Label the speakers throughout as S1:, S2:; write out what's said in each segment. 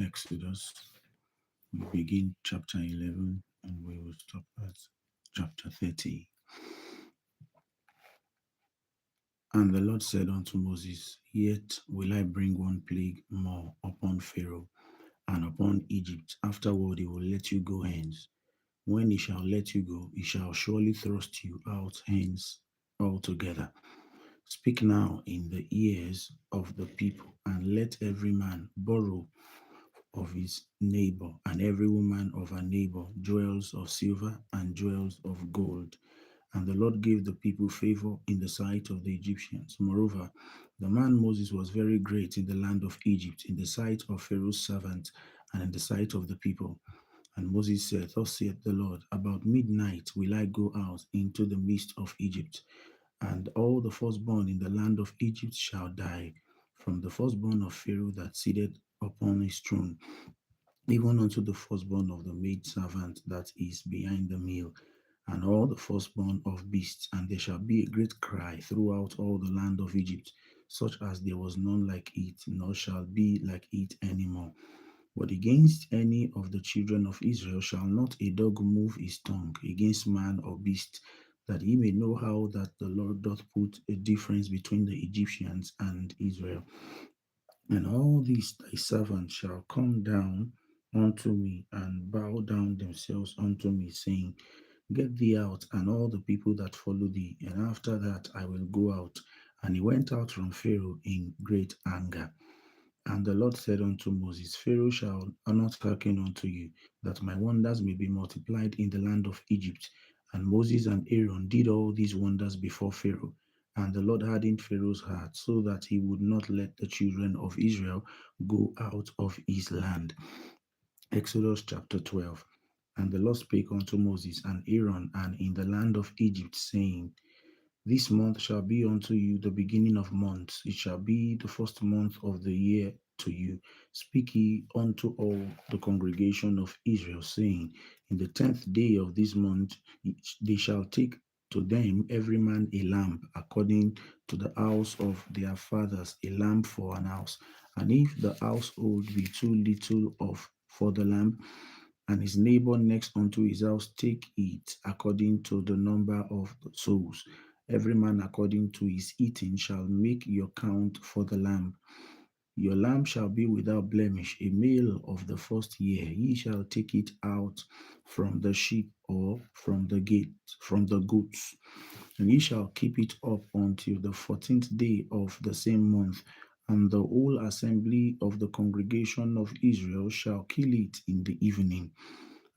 S1: Exodus. We begin chapter 11 and we will stop at chapter 30. And the Lord said unto Moses, Yet will I bring one plague more upon Pharaoh and upon Egypt. Afterward he will let you go hence. When he shall let you go, he shall surely thrust you out hence altogether. Speak now in the ears of the people, and let every man borrow of his neighbor, and every woman of her neighbor, jewels of silver and jewels of gold. And the Lord gave the people favor in the sight of the Egyptians. Moreover, the man Moses was very great in the land of Egypt, in the sight of Pharaoh's servant, and in the sight of the people. And Moses said, Thus saith the Lord, About midnight will I go out into the midst of Egypt, and all the firstborn in the land of Egypt shall die, from the firstborn of Pharaoh that sitteth upon his throne, even unto the firstborn of the maidservant that is behind the mill, and all the firstborn of beasts. And there shall be a great cry throughout all the land of Egypt, such as there was none like it, nor shall be like it any more. But against any of the children of Israel shall not a dog move his tongue against man or beast, that ye may know how that the Lord doth put a difference between the Egyptians and Israel. And all these thy servants shall come down unto me and bow down themselves unto me, saying, Get thee out, and all the people that follow thee, and after that I will go out. And he went out from Pharaoh in great anger. And the Lord said unto Moses, Pharaoh shall not hearken unto you, that my wonders may be multiplied in the land of Egypt. And Moses and Aaron did all these wonders before Pharaoh. And the Lord hardened Pharaoh's heart, so that he would not let the children of Israel go out of his land. Exodus chapter 12. And the Lord spake unto Moses and Aaron and in the land of Egypt, saying, This month shall be unto you the beginning of months. It shall be the first month of the year to you. Speak ye unto all the congregation of Israel, saying, In the 10th day of this month they shall take to them every man a lamb, according to the house of their fathers, a lamb for an house. And if the household be too little of for the lamb, and his neighbor next unto his house take it according to the number of the souls. Every man according to his eating shall make your count for the lamb. Your lamb shall be without blemish, a male of the first year. Ye shall take it out from the sheep or from the goats, and ye shall keep it up until the 14th day of the same month. And the whole assembly of the congregation of Israel shall kill it in the evening.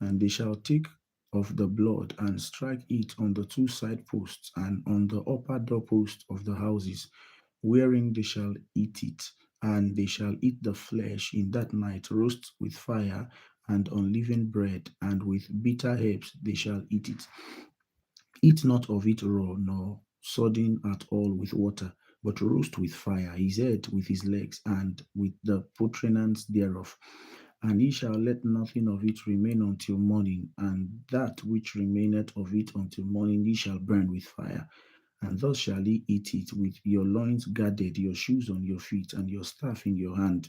S1: And they shall take of the blood and strike it on the two side posts and on the upper doorpost of the houses, wherein they shall eat it. And they shall eat the flesh in that night, roast with fire and unleavened bread, and with bitter herbs they shall eat it. Eat not of it raw, nor sodden at all with water, but roast with fire his head with his legs, and with the purtenance thereof. And ye shall let nothing of it remain until morning, and that which remaineth of it until morning ye shall burn with fire. And thus shall ye eat it with your loins girded, your shoes on your feet, and your staff in your hand.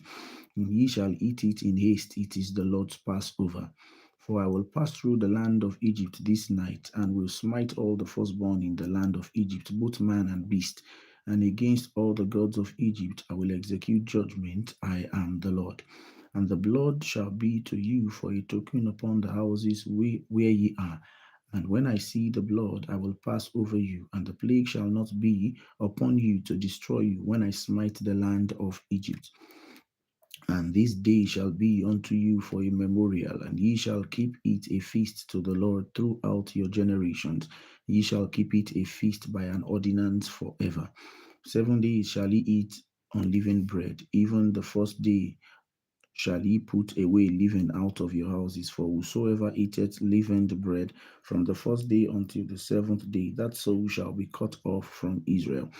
S1: And ye shall eat it in haste. It is the Lord's Passover. For I will pass through the land of Egypt this night, and will smite all the firstborn in the land of Egypt, both man and beast. And against all the gods of Egypt I will execute judgment. I am the Lord. And the blood shall be to you for a token upon the houses where ye are. And when I see the blood, I will pass over you, and the plague shall not be upon you to destroy you when I smite the land of Egypt. And this day shall be unto you for a memorial, and ye shall keep it a feast to the Lord throughout your generations. Ye shall keep it a feast by an ordinance forever. 7 days shall ye eat unleavened bread, even the first day shall ye put away leaven out of your houses. For whosoever eateth leavened bread from the first day until the 7th day, that soul shall be cut off from Israel.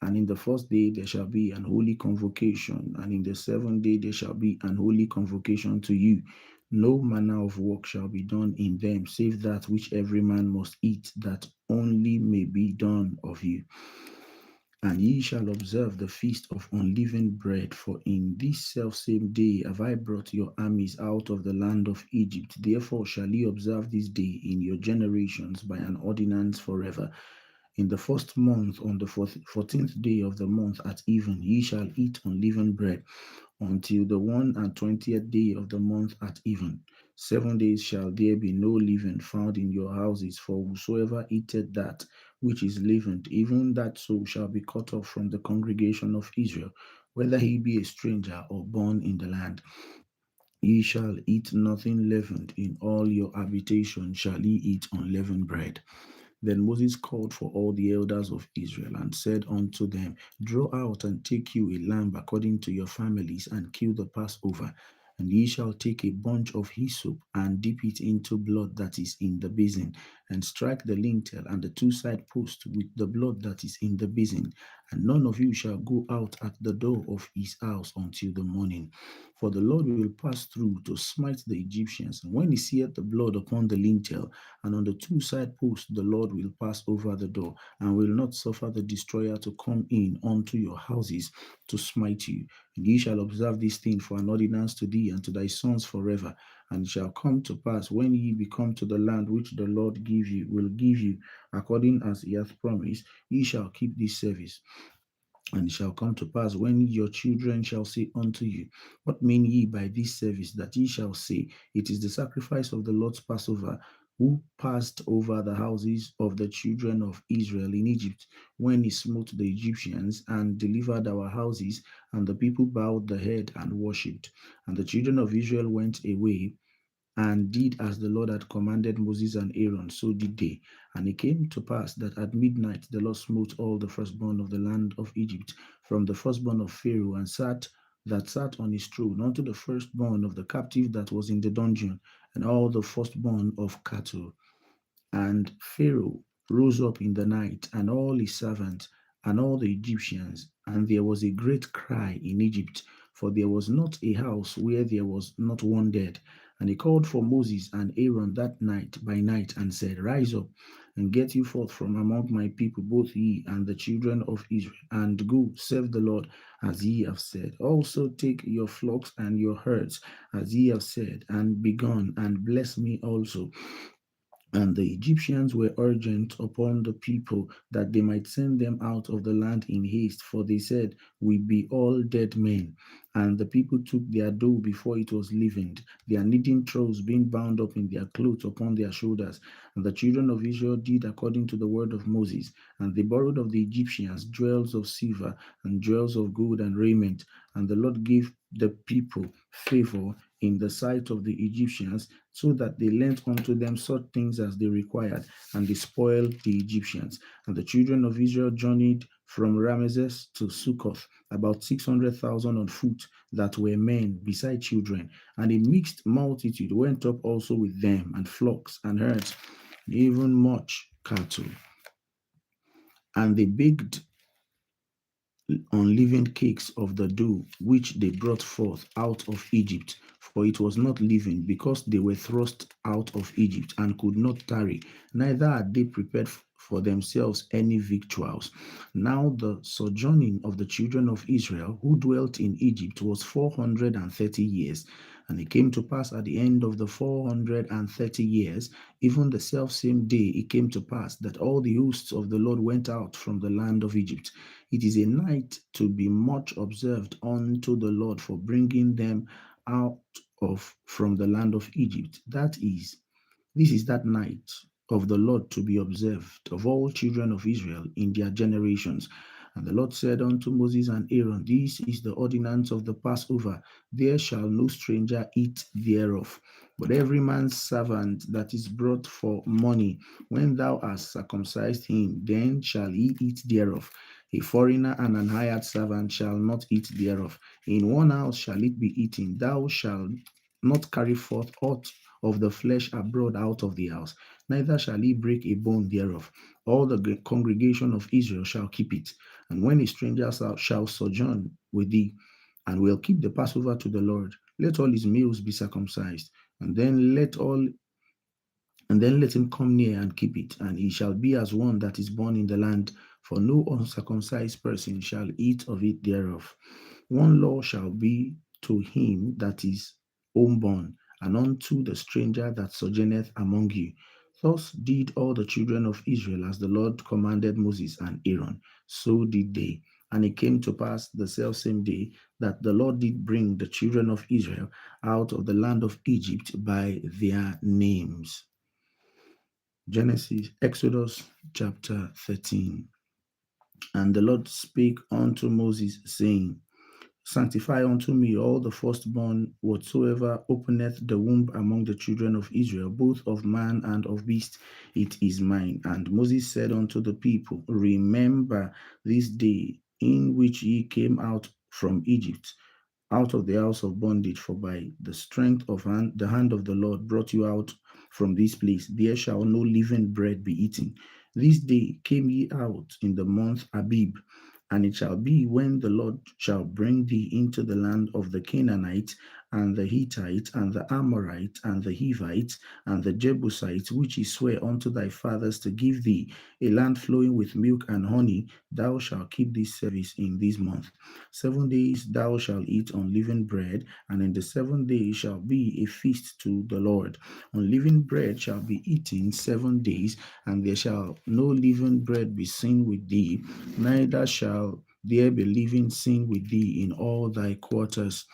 S1: And in the first day there shall be an holy convocation, and in the 7th day there shall be an holy convocation to you. No manner of work shall be done in them, save that which every man must eat, that only may be done of you. And ye shall observe the feast of unleavened bread, for in this selfsame day have I brought your armies out of the land of Egypt. Therefore shall ye observe this day in your generations by an ordinance forever. In the first month, on the 14th day of the month at even, ye shall eat unleavened bread until the 21st day of the month at even. 7 days shall there be no leaven found in your houses, for whosoever eateth that which is leavened, even that soul shall be cut off from the congregation of Israel, whether he be a stranger or born in the land. Ye shall eat nothing leavened, in all your habitation shall ye eat unleavened bread. Then Moses called for all the elders of Israel and said unto them, Draw out and take you a lamb according to your families, and kill the Passover. And ye shall take a bunch of hyssop and dip it into blood that is in the basin, and strike the lintel and the two side posts with the blood that is in the basin. And none of you shall go out at the door of his house until the morning. For the Lord will pass through to smite the Egyptians. And when he seeth the blood upon the lintel, and on the two side posts the Lord will pass over the door, and will not suffer the destroyer to come in unto your houses to smite you. And ye shall observe this thing for an ordinance to thee and to thy sons forever. And it shall come to pass, when ye be come to the land which the Lord will give you, according as he hath promised, ye shall keep this service. And it shall come to pass, when your children shall say unto you, What mean ye by this service? That ye shall say, It is the sacrifice of the Lord's Passover, who passed over the houses of the children of Israel in Egypt, when he smote the Egyptians and delivered our houses. And the people bowed the head and worshipped. And the children of Israel went away and did as the Lord had commanded Moses and Aaron, so did they. And it came to pass that at midnight the Lord smote all the firstborn of the land of Egypt, from the firstborn of Pharaoh, and sat on his throne, unto the firstborn of the captive that was in the dungeon, and all the firstborn of cattle. And Pharaoh rose up in the night, and all his servants, and all the Egyptians, and there was a great cry in Egypt, for there was not a house where there was not one dead. And he called for Moses and Aaron that night by night, and said, Rise up, and get you forth from among my people, both ye and the children of Israel, and go serve the Lord as ye have said. Also take your flocks and your herds, as ye have said, and be gone, and bless me also. And the Egyptians were urgent upon the people that they might send them out of the land in haste, for they said, We be all dead men. And the people took their dough before it was leavened, their kneading troughs being bound up in their clothes upon their shoulders. And the children of Israel did according to the word of Moses. And they borrowed of the Egyptians jewels of silver and jewels of gold and raiment. And the Lord gave the people favor in the sight of the Egyptians, so that they lent unto them such things as they required, and they spoiled the Egyptians. And the children of Israel journeyed from Ramesses to Succoth, about 600,000 on foot, that were men, beside children. And a mixed multitude went up also with them, and flocks and herds, even much cattle. And they baked unleavened cakes of the dough which they brought forth out of Egypt, for it was not leavened, because they were thrust out of Egypt and could not tarry, neither had they prepared for themselves any victuals. Now the sojourning of the children of Israel who dwelt in Egypt was 430 years. And it came to pass at the end of the 430 years, even the selfsame day, it came to pass that all the hosts of the Lord went out from the land of Egypt. It is a night to be much observed unto the Lord for bringing them out of from the land of Egypt. This is that night of the Lord to be observed of all children of Israel in their generations. And the Lord said unto Moses and Aaron, This is the ordinance of the Passover. There shall no stranger eat thereof, but every man's servant that is brought for money, when thou hast circumcised him, then shall he eat thereof. A foreigner and an hired servant shall not eat thereof. In one house shall it be eaten. Thou shalt not carry forth aught of the flesh abroad out of the house, neither shall he break a bone thereof. All the congregation of Israel shall keep it. And when a stranger shall sojourn with thee, and will keep the Passover to the Lord, let all his males be circumcised, and then let him come near and keep it, and he shall be as one that is born in the land for no uncircumcised person shall eat of it thereof. One law shall be to him that is homeborn, and unto the stranger that sojourneth among you. Thus did all the children of Israel as the Lord commanded Moses and Aaron, so did they. And it came to pass the selfsame day that the Lord did bring the children of Israel out of the land of Egypt by their names. Exodus chapter 13. And the Lord spake unto Moses, saying, Sanctify unto me all the firstborn whatsoever openeth the womb among the children of Israel, both of man and of beast, it is mine. And Moses said unto the people, Remember this day in which ye came out from Egypt, out of the house of bondage, for by the strength of the hand of the Lord brought you out from this place. There shall no living bread be eaten. This day came ye out in the month Abib, and it shall be when the Lord shall bring thee into the land of the Canaanites, and the Hittites, and the Amorites, and the Hivites, and the Jebusites, which he sware unto thy fathers to give thee, a land flowing with milk and honey, thou shalt keep this service in this month. 7 days thou shalt eat unleavened bread, and in the 7 days shall be a feast to the Lord. Unleavened bread shall be eaten 7 days, and there shall no leavened bread be seen with thee, neither shall there be living sin with thee in all thy quarters.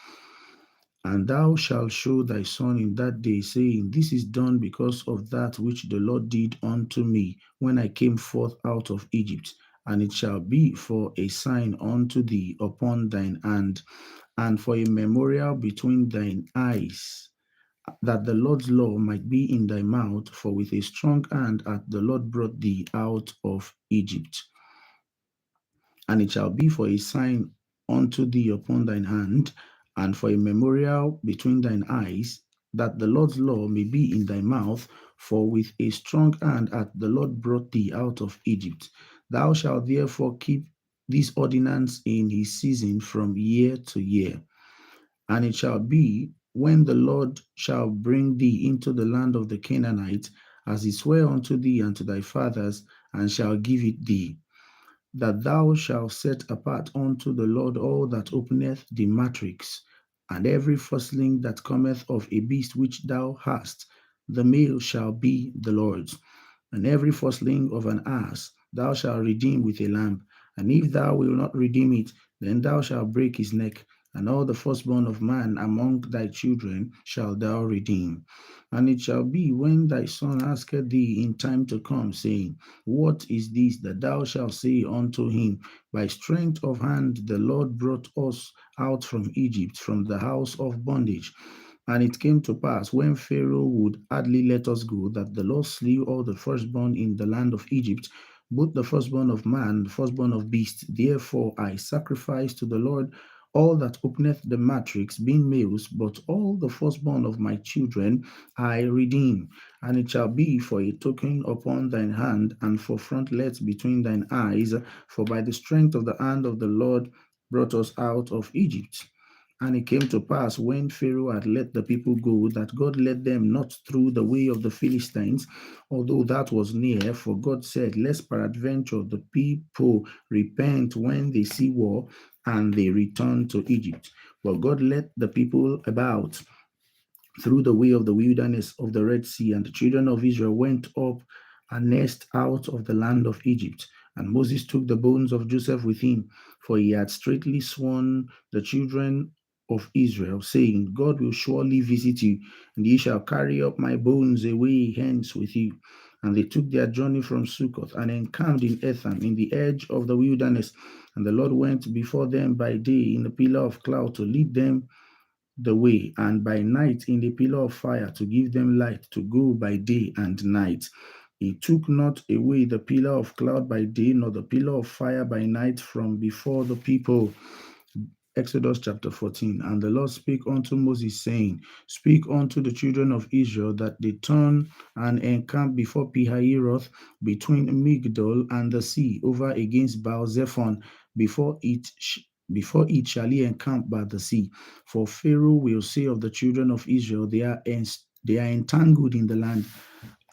S1: And thou shalt show thy son in that day, saying, This is done because of that which the Lord did unto me when I came forth out of Egypt. And it shall be for a sign unto thee upon thine hand, and for a memorial between thine eyes, that the Lord's law might be in thy mouth, for with a strong hand hath the Lord brought thee out of Egypt. And it shall be for a sign unto thee upon thine hand, and for a memorial between thine eyes, that the Lord's law may be in thy mouth, for with a strong hand hath the Lord brought thee out of Egypt. Thou shalt therefore keep this ordinance in his season from year to year. And it shall be when the Lord shall bring thee into the land of the Canaanites, as he sware unto thee and to thy fathers, and shall give it thee, that thou shalt set apart unto the Lord all that openeth the matrix, and every firstling that cometh of a beast which thou hast, the male shall be the Lord's. And every firstling of an ass thou shalt redeem with a lamb. And if thou wilt not redeem it, then thou shalt break his neck. And all the firstborn of man among thy children shalt thou redeem. And it shall be when thy son asketh thee in time to come, saying, What is this that thou shalt say unto him? By strength of hand the Lord brought us out from Egypt, from the house of bondage. And it came to pass, when Pharaoh would hardly let us go, that the Lord slew all the firstborn in the land of Egypt, both the firstborn of man, the firstborn of beast. Therefore I sacrifice to the Lord all that openeth the matrix, being males, but all the firstborn of my children I redeem. And it shall be for a token upon thine hand, and for frontlets between thine eyes, for by the strength of the hand of the Lord brought us out of Egypt. And it came to pass, when Pharaoh had let the people go, that God led them not through the way of the Philistines, although that was near. For God said, Lest peradventure the people repent when they see war, and they return to Egypt. But God led the people about through the way of the wilderness of the Red Sea, and the children of Israel went up and nest out of the land of Egypt. And Moses took the bones of Joseph with him, for he had straitly sworn the children of Israel, saying, God will surely visit you, and ye shall carry up my bones away hence with you. And they took their journey from Succoth and encamped in Etham, in the edge of the wilderness. And the Lord went before them by day in a pillar of cloud to lead them the way, and by night in the pillar of fire to give them light to go by day and night. He took not away the pillar of cloud by day, nor the pillar of fire by night from before the people. Exodus chapter 14. And the Lord spake unto Moses, saying, Speak unto the children of Israel that they turn and encamp before Pihahiroth, between Migdol and the sea, over against Baal-zephon, before it shall he encamp by the sea. For Pharaoh will say of the children of Israel, they are entangled in the land.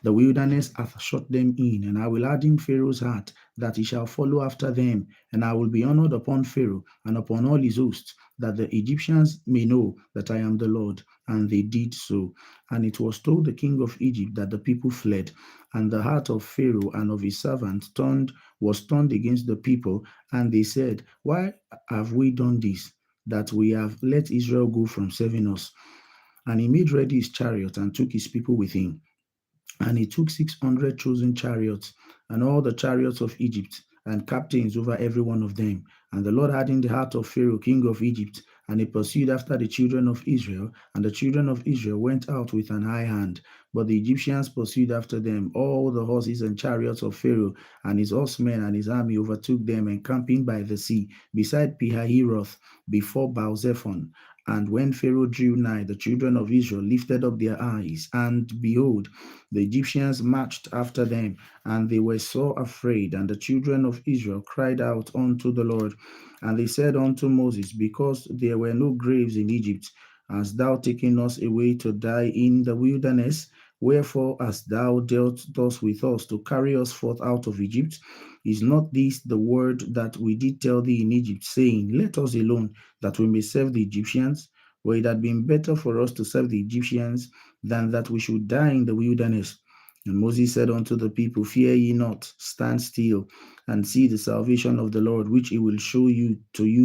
S1: The wilderness hath shut them in, and I will harden Pharaoh's heart, that he shall follow after them, and I will be honored upon Pharaoh and upon all his hosts, that the Egyptians may know that I am the Lord. And they did so. And it was told the king of Egypt that the people fled, and the heart of Pharaoh and of his servants was turned against the people, and they said, Why have we done this, that we have let Israel go from serving us? And he made ready his chariot and took his people with him. And he took 600 chosen chariots, and all the chariots of Egypt, and captains over every one of them. And the Lord hardened the heart of Pharaoh, king of Egypt, and he pursued after the children of Israel. And the children of Israel went out with an high hand. But the Egyptians pursued after them. All the horses and chariots of Pharaoh, and his horsemen and his army overtook them, encamping by the sea, beside Pihahiroth, before Baal-zephon. And when Pharaoh drew nigh, the children of Israel lifted up their eyes, and behold, the Egyptians marched after them, and they were so afraid. And the children of Israel cried out unto the Lord. And they said unto Moses, Because there were no graves in Egypt, hast thou taken us away to die in the wilderness? Wherefore hast thou dealt thus with us, to carry us forth out of Egypt? Is not this the word that we did tell thee in Egypt, saying, Let us alone, that we may serve the Egyptians? For it had been better for us to serve the Egyptians than that we should die in the wilderness. And Moses said unto the people, Fear ye not, stand still, and see the salvation of the Lord, which he will show you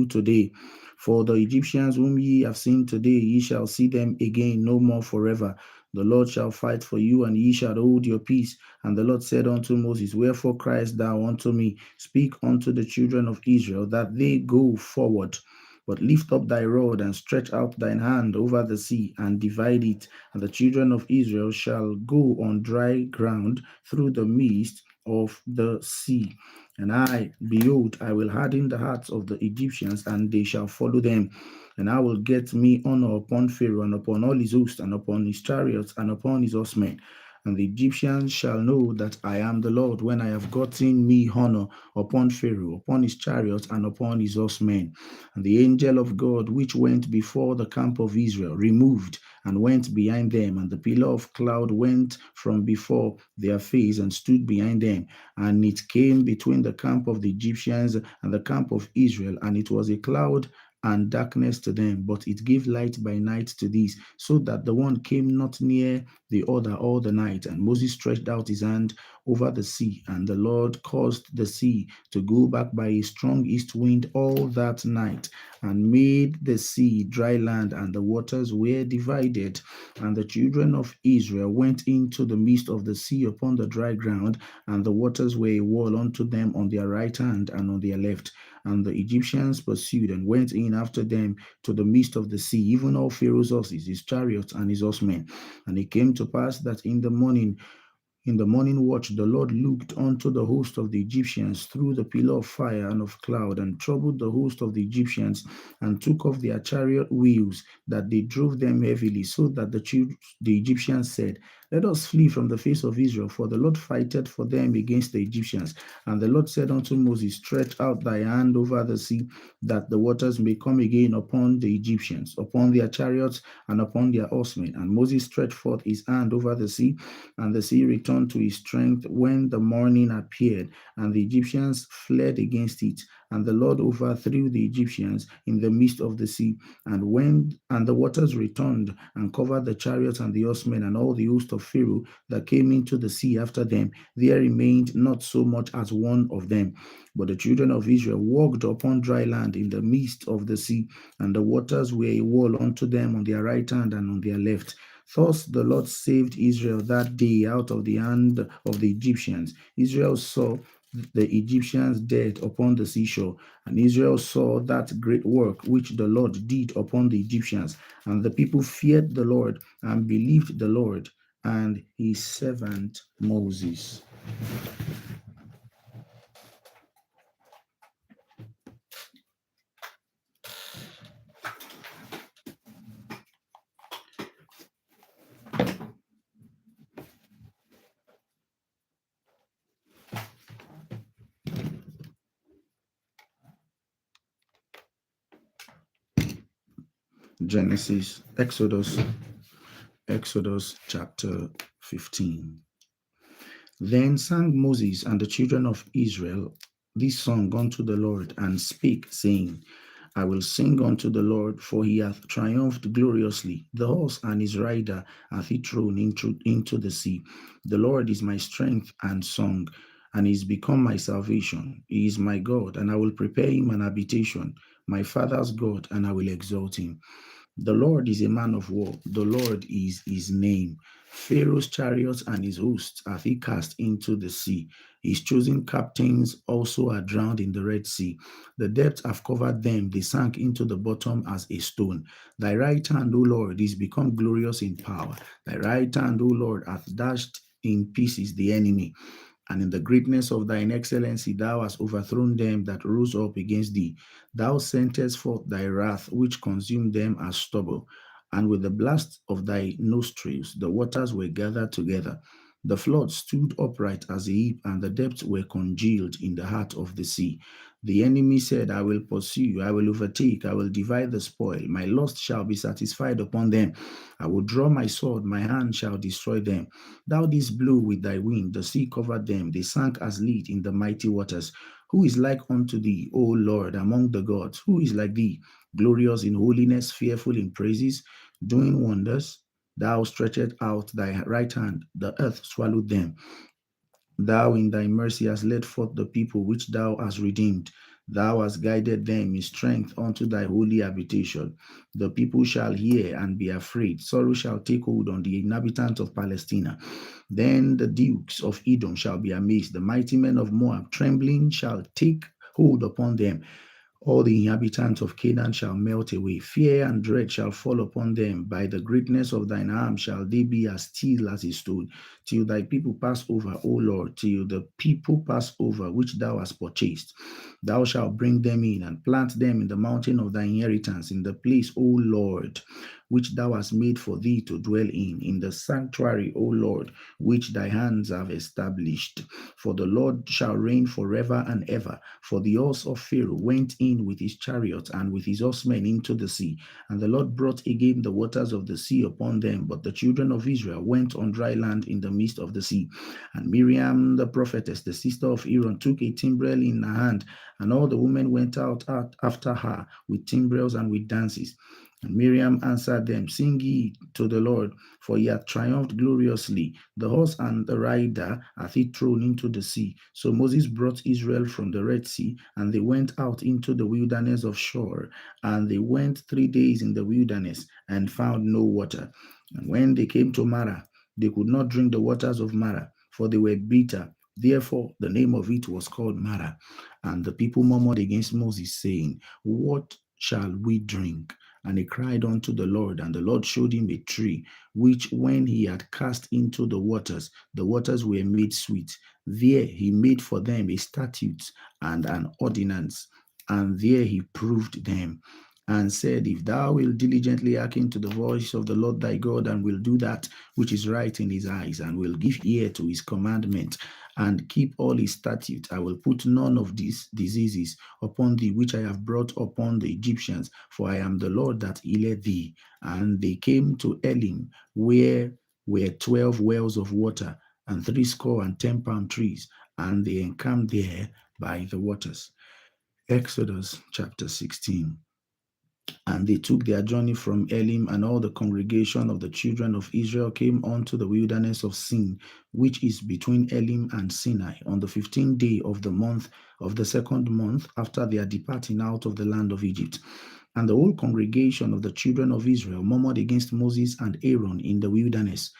S1: today. For the Egyptians whom ye have seen today, ye shall see them again no more forever. The Lord shall fight for you, and ye shall hold your peace. And the Lord said unto Moses, Wherefore criest thou unto me? Speak unto the children of Israel, that they go forward. But lift up thy rod, and stretch out thine hand over the sea, and divide it, and the children of Israel shall go on dry ground through the midst of the sea. And I, behold, I will harden the hearts of the Egyptians, and they shall follow them. And I will get me honor upon Pharaoh, and upon all his host, and upon his chariots, and upon his horsemen. And the Egyptians shall know that I am the Lord, when I have gotten me honor upon Pharaoh, upon his chariots, and upon his horsemen. And the angel of God, which went before the camp of Israel, removed and went behind them. And the pillar of cloud went from before their face and stood behind them. And it came between the camp of the Egyptians and the camp of Israel. And it was a cloud and darkness to them, but it gave light by night to these, so that the one came not near the other all the night. And Moses stretched out his hand over the sea, and the Lord caused the sea to go back by a strong east wind all that night, and made the sea dry land, and the waters were divided. And the children of Israel went into the midst of the sea upon the dry ground, and the waters were a wall unto them on their right hand and on their left. And the Egyptians pursued and went in after them to the midst of the sea, even all Pharaoh's horses, his chariots, and his horsemen. And it came to pass that in the morning watch, the Lord looked unto the host of the Egyptians through the pillar of fire and of cloud, and troubled the host of the Egyptians, and took off their chariot wheels, that they drove them heavily, so that the Egyptians said, Let us flee from the face of Israel, for the Lord fighteth for them against the Egyptians. And the Lord said unto Moses, Stretch out thy hand over the sea, that the waters may come again upon the Egyptians, upon their chariots, and upon their horsemen. And Moses stretched forth his hand over the sea, and the sea returned to his strength when the morning appeared, and the Egyptians fled against it. And the Lord overthrew the Egyptians in the midst of the sea. And the waters returned and covered the chariots and the horsemen and all the host of Pharaoh that came into the sea after them. There remained not so much as one of them. But the children of Israel walked upon dry land in the midst of the sea, and the waters were a wall unto them on their right hand and on their left. Thus the Lord saved Israel that day out of the hand of the Egyptians. Israel saw the Egyptians dead upon the seashore, and Israel saw that great work which the Lord did upon the Egyptians. And the people feared the Lord and believed the Lord and his servant Moses. Exodus chapter 15. Then sang Moses and the children of Israel this song unto the Lord, and spake, saying, I will sing unto the Lord, for he hath triumphed gloriously. The horse and his rider hath he thrown into the sea. The Lord is my strength and song, and is become my salvation. He is my God, and I will prepare him an habitation, my father's God, and I will exalt him. The Lord is a man of war. The Lord is his name. Pharaoh's chariots and his hosts hath he cast into the sea. His chosen captains also are drowned in the Red Sea. The depths have covered them. They sank into the bottom as a stone. Thy right hand, O Lord, is become glorious in power. Thy right hand, O Lord, hath dashed in pieces the enemy. And in the greatness of thine excellency, thou hast overthrown them that rose up against thee. Thou sentest forth thy wrath, which consumed them as stubble. And with the blast of thy nostrils, the waters were gathered together. The flood stood upright as a heap, and the depths were congealed in the heart of the sea. The enemy said, I will pursue, I will overtake, I will divide the spoil. My lust shall be satisfied upon them. I will draw my sword, my hand shall destroy them. Thou didst blow with thy wind, the sea covered them, they sank as lead in the mighty waters. Who is like unto thee, O Lord, among the gods? Who is like thee, glorious in holiness, fearful in praises, doing wonders? Thou stretchest out thy right hand, the earth swallowed them. Thou in thy mercy hast led forth the people which thou hast redeemed. Thou hast guided them in strength unto thy holy habitation. The people shall hear and be afraid. Sorrow shall take hold on the inhabitants of Palestina. Then the dukes of Edom shall be amazed. The mighty men of Moab, trembling, shall take hold upon them. All the inhabitants of Canaan shall melt away. Fear and dread shall fall upon them. By the greatness of thine arm shall they be as still as a stone, till thy people pass over, O Lord, till the people pass over which thou hast purchased. Thou shalt bring them in and plant them in the mountain of thy inheritance, in the place, O Lord, which thou hast made for thee to dwell in the sanctuary, O Lord, which thy hands have established. For the Lord shall reign forever and ever. For the horse of Pharaoh went in with his chariot and with his horsemen into the sea, and the Lord brought again the waters of the sea upon them. But the children of Israel went on dry land in the midst of the sea. And Miriam the prophetess, the sister of Aaron, took a timbrel in her hand, and all the women went out after her with timbrels and with dances. And Miriam answered them, Sing ye to the Lord, for he hath triumphed gloriously. The horse and the rider hath he thrown into the sea. So Moses brought Israel from the Red Sea, and they went out into the wilderness of Shur. And they went 3 days in the wilderness, and found no water. And when they came to Marah, they could not drink the waters of Marah, for they were bitter. Therefore, the name of it was called Marah. And the people murmured against Moses, saying, What shall we drink? And he cried unto the Lord, and the Lord showed him a tree, which when he had cast into the waters were made sweet. There he made for them a statute and an ordinance, and there he proved them, and said, If thou wilt diligently hearken to the voice of the Lord thy God, and will do that which is right in his eyes, and will give ear to his commandment, and keep all his statutes, I will put none of these diseases upon thee, which I have brought upon the Egyptians, for I am the Lord that healeth thee. And they came to Elim, where were 12 wells of water, and 70 palm trees, and they encamped there by the waters. Exodus chapter 16. And they took their journey from Elim, and all the congregation of the children of Israel came unto the wilderness of Sin, which is between Elim and Sinai, on the 15th day of the month of the second month after their departing out of the land of Egypt. And the whole congregation of the children of Israel murmured against Moses and Aaron in the wilderness.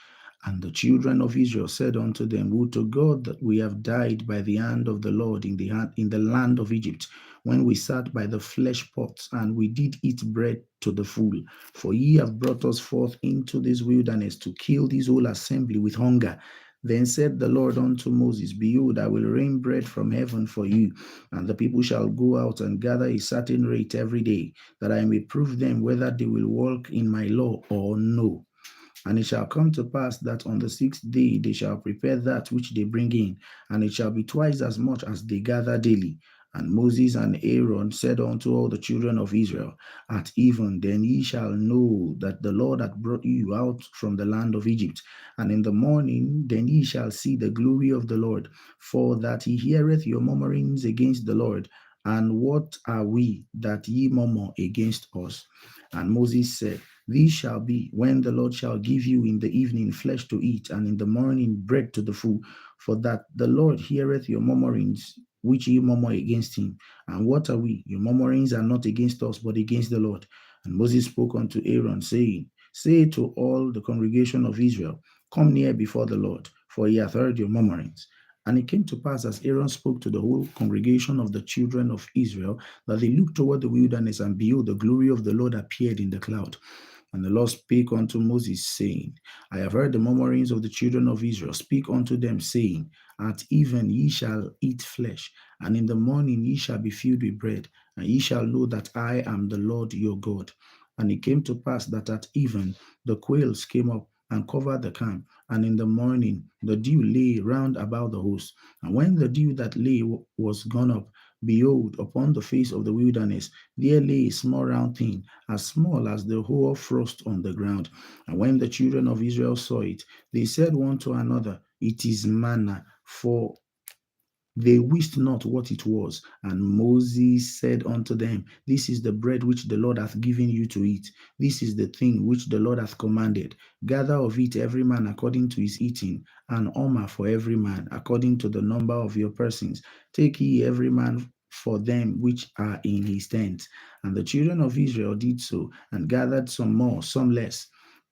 S1: And the children of Israel said unto them, Would to God that we have died by the hand of the Lord in the land of Egypt, when we sat by the flesh pots, and we did eat bread to the full. For ye have brought us forth into this wilderness to kill this whole assembly with hunger. Then said the Lord unto Moses, Behold, I will rain bread from heaven for you, and the people shall go out and gather a certain rate every day, that I may prove them whether they will walk in my law or no. And it shall come to pass that on the 6th day they shall prepare that which they bring in, and it shall be twice as much as they gather daily. And Moses and Aaron said unto all the children of Israel, at even then ye shall know that the Lord hath brought you out from the land of Egypt. And in the morning then ye shall see the glory of the Lord, for that he heareth your murmurings against the Lord. And what are we that ye murmur against us? And Moses said, these shall be when the Lord shall give you in the evening flesh to eat, and in the morning bread to the full, for that the Lord heareth your murmurings which ye murmur against him. And what are we? Your murmurings are not against us, but against the Lord. And Moses spoke unto Aaron, saying, say to all the congregation of Israel, come near before the Lord, for he hath heard your murmurings. And it came to pass, as Aaron spoke to the whole congregation of the children of Israel, that they looked toward the wilderness, and behold, the glory of the Lord appeared in the cloud. And the Lord spake unto Moses, saying, I have heard the murmurings of the children of Israel. Speak unto them, saying, at even ye shall eat flesh, and in the morning ye shall be filled with bread, and ye shall know that I am the Lord your God. And it came to pass that at even the quails came up and covered the camp, and in the morning the dew lay round about the host. And when the dew that lay was gone up, behold, upon the face of the wilderness there lay a small round thing, as small as the hoar frost on the ground. And when the children of Israel saw it, they said one to another, it is manna, for they wist not what it was. And Moses said unto them, this is the bread which the Lord hath given you to eat. This is the thing which the Lord hath commanded. Gather of it every man according to his eating, and omer for every man, according to the number of your persons. Take ye every man for them which are in his tent. And the children of Israel did so, and gathered some more, some less.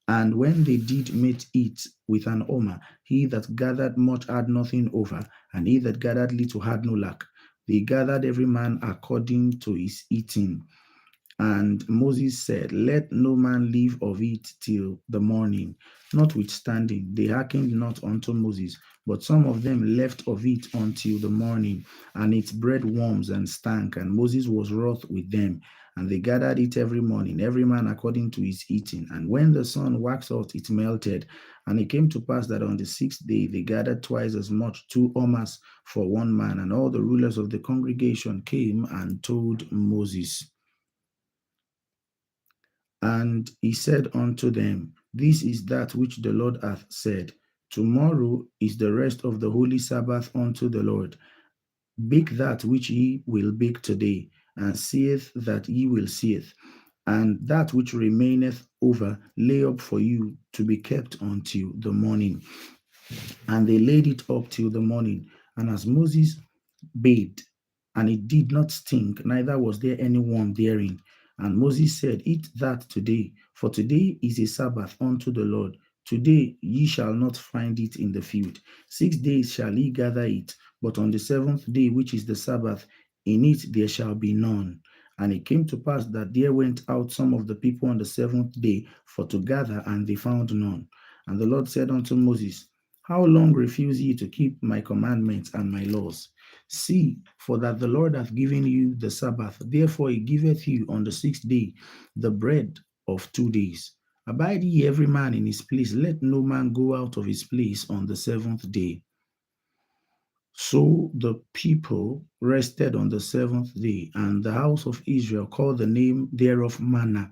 S1: And when they did meet it with an omer, he that gathered much had nothing over, and he that gathered little had no lack. They gathered every man according to his eating. And Moses said, let no man leave of it till the morning. Notwithstanding, they hearkened not unto Moses, but some of them left of it until the morning, and its bread worms and stank, and Moses was wroth with them. And they gathered it every morning, every man according to his eating. And when the sun waxed hot, it melted. And it came to pass that on the sixth day they gathered twice as much, 2 omers for one man. And all the rulers of the congregation came and told Moses. And he said unto them, this is that which the Lord hath said. Tomorrow is the rest of the holy Sabbath unto the Lord. Bake that which ye will bake today, and seeth that ye will seeth, and that which remaineth over lay up for you to be kept until the morning. And they laid it up till the morning. And as Moses bade, and it did not stink, neither was there any worm therein. And Moses said, eat that today, for today is a Sabbath unto the Lord. Today ye shall not find it in the field. 6 days shall ye gather it, but on the seventh day, which is the Sabbath, in it there shall be none. And it came to pass that there went out some of the people on the seventh day for to gather, and they found none. And the Lord said unto Moses, how long refuse ye to keep my commandments and my laws? See, for that the Lord hath given you the Sabbath, therefore he giveth you on the sixth day the bread of 2 days. Abide ye every man in his place, let no man go out of his place on the seventh day. So the people rested on the seventh day, and the house of Israel called the name thereof manna,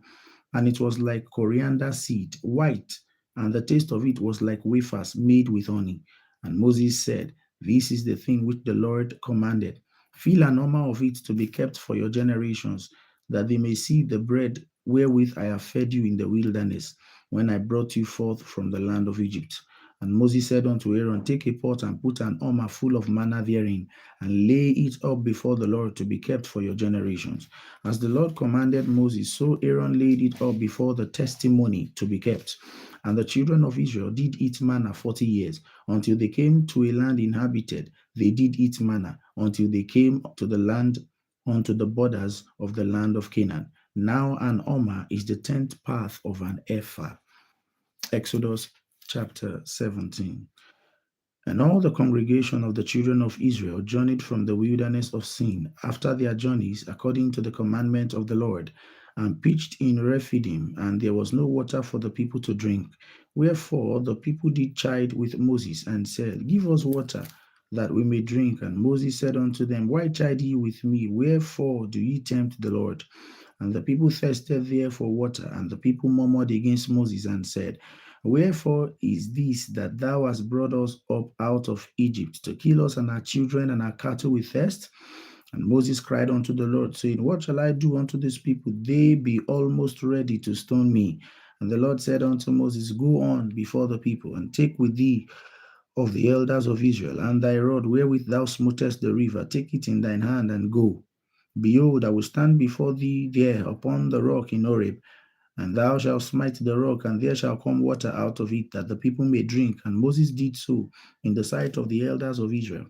S1: and it was like coriander seed, white, and the taste of it was like wafers made with honey. And Moses said, this is the thing which the Lord commanded. Fill an omer of it to be kept for your generations, that they may see the bread wherewith I have fed you in the wilderness, when I brought you forth from the land of Egypt. And Moses said unto Aaron, take a pot and put an omer full of manna therein, and lay it up before the Lord to be kept for your generations. As the Lord commanded Moses, so Aaron laid it up before the testimony to be kept. And the children of Israel did eat manna 40 years, until they came to a land inhabited. They did eat manna, until they came to the land, unto the borders of the land of Canaan. Now an omer is the 10th part of an ephah. Exodus chapter 17. And all the congregation of the children of Israel journeyed from the wilderness of Sin after their journeys, according to the commandment of the Lord, and pitched in Rephidim, and there was no water for the people to drink. Wherefore the people did chide with Moses, and said, give us water, that we may drink. And Moses said unto them, Why chide ye with me? Wherefore do ye tempt the Lord? And the people thirsted there for water, and the people murmured against Moses and said, Wherefore is this that thou hast brought us up out of Egypt to kill us and our children and our cattle with thirst? And Moses cried unto the Lord, saying, What shall I do unto this people? They be almost ready to stone me. And the Lord said unto Moses, Go on before the people, and take with thee of the elders of Israel, and thy rod wherewith thou smotest the river, take it in thine hand, and go. Behold, I will stand before thee there upon the rock in Horeb, and thou shalt smite the rock, and there shall come water out of it, that the people may drink. And Moses did so in the sight of the elders of Israel.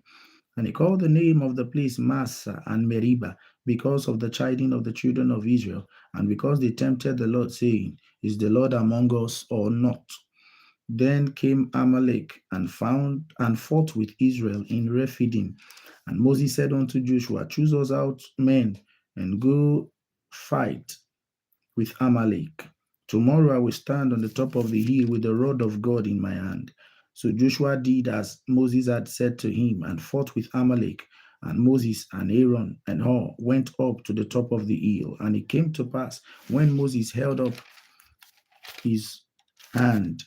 S1: And he called the name of the place Massah and Meribah, because of the chiding of the children of Israel, and because they tempted the Lord, saying, Is the Lord among us or not? Then came Amalek and fought with Israel in Rephidim. And Moses said unto Joshua, Choose us out men, and go fight with Amalek. Tomorrow I will stand on the top of the hill with the rod of God in my hand. So Joshua did as Moses had said to him, and fought with Amalek. And Moses and Aaron and Hur went up to the top of the hill. And it came to pass, when Moses held up his hand,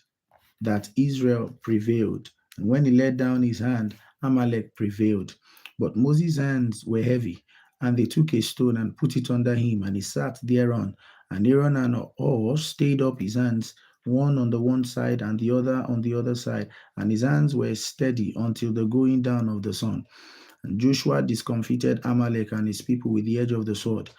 S1: that Israel prevailed. And when he let down his hand, Amalek prevailed. But Moses' hands were heavy, and they took a stone and put it under him, and he sat thereon. And Aaron and Hur stayed up his hands, one on the one side and the other on the other side, and his hands were steady until the going down of the sun. And Joshua discomfited Amalek and his people with the edge of the sword.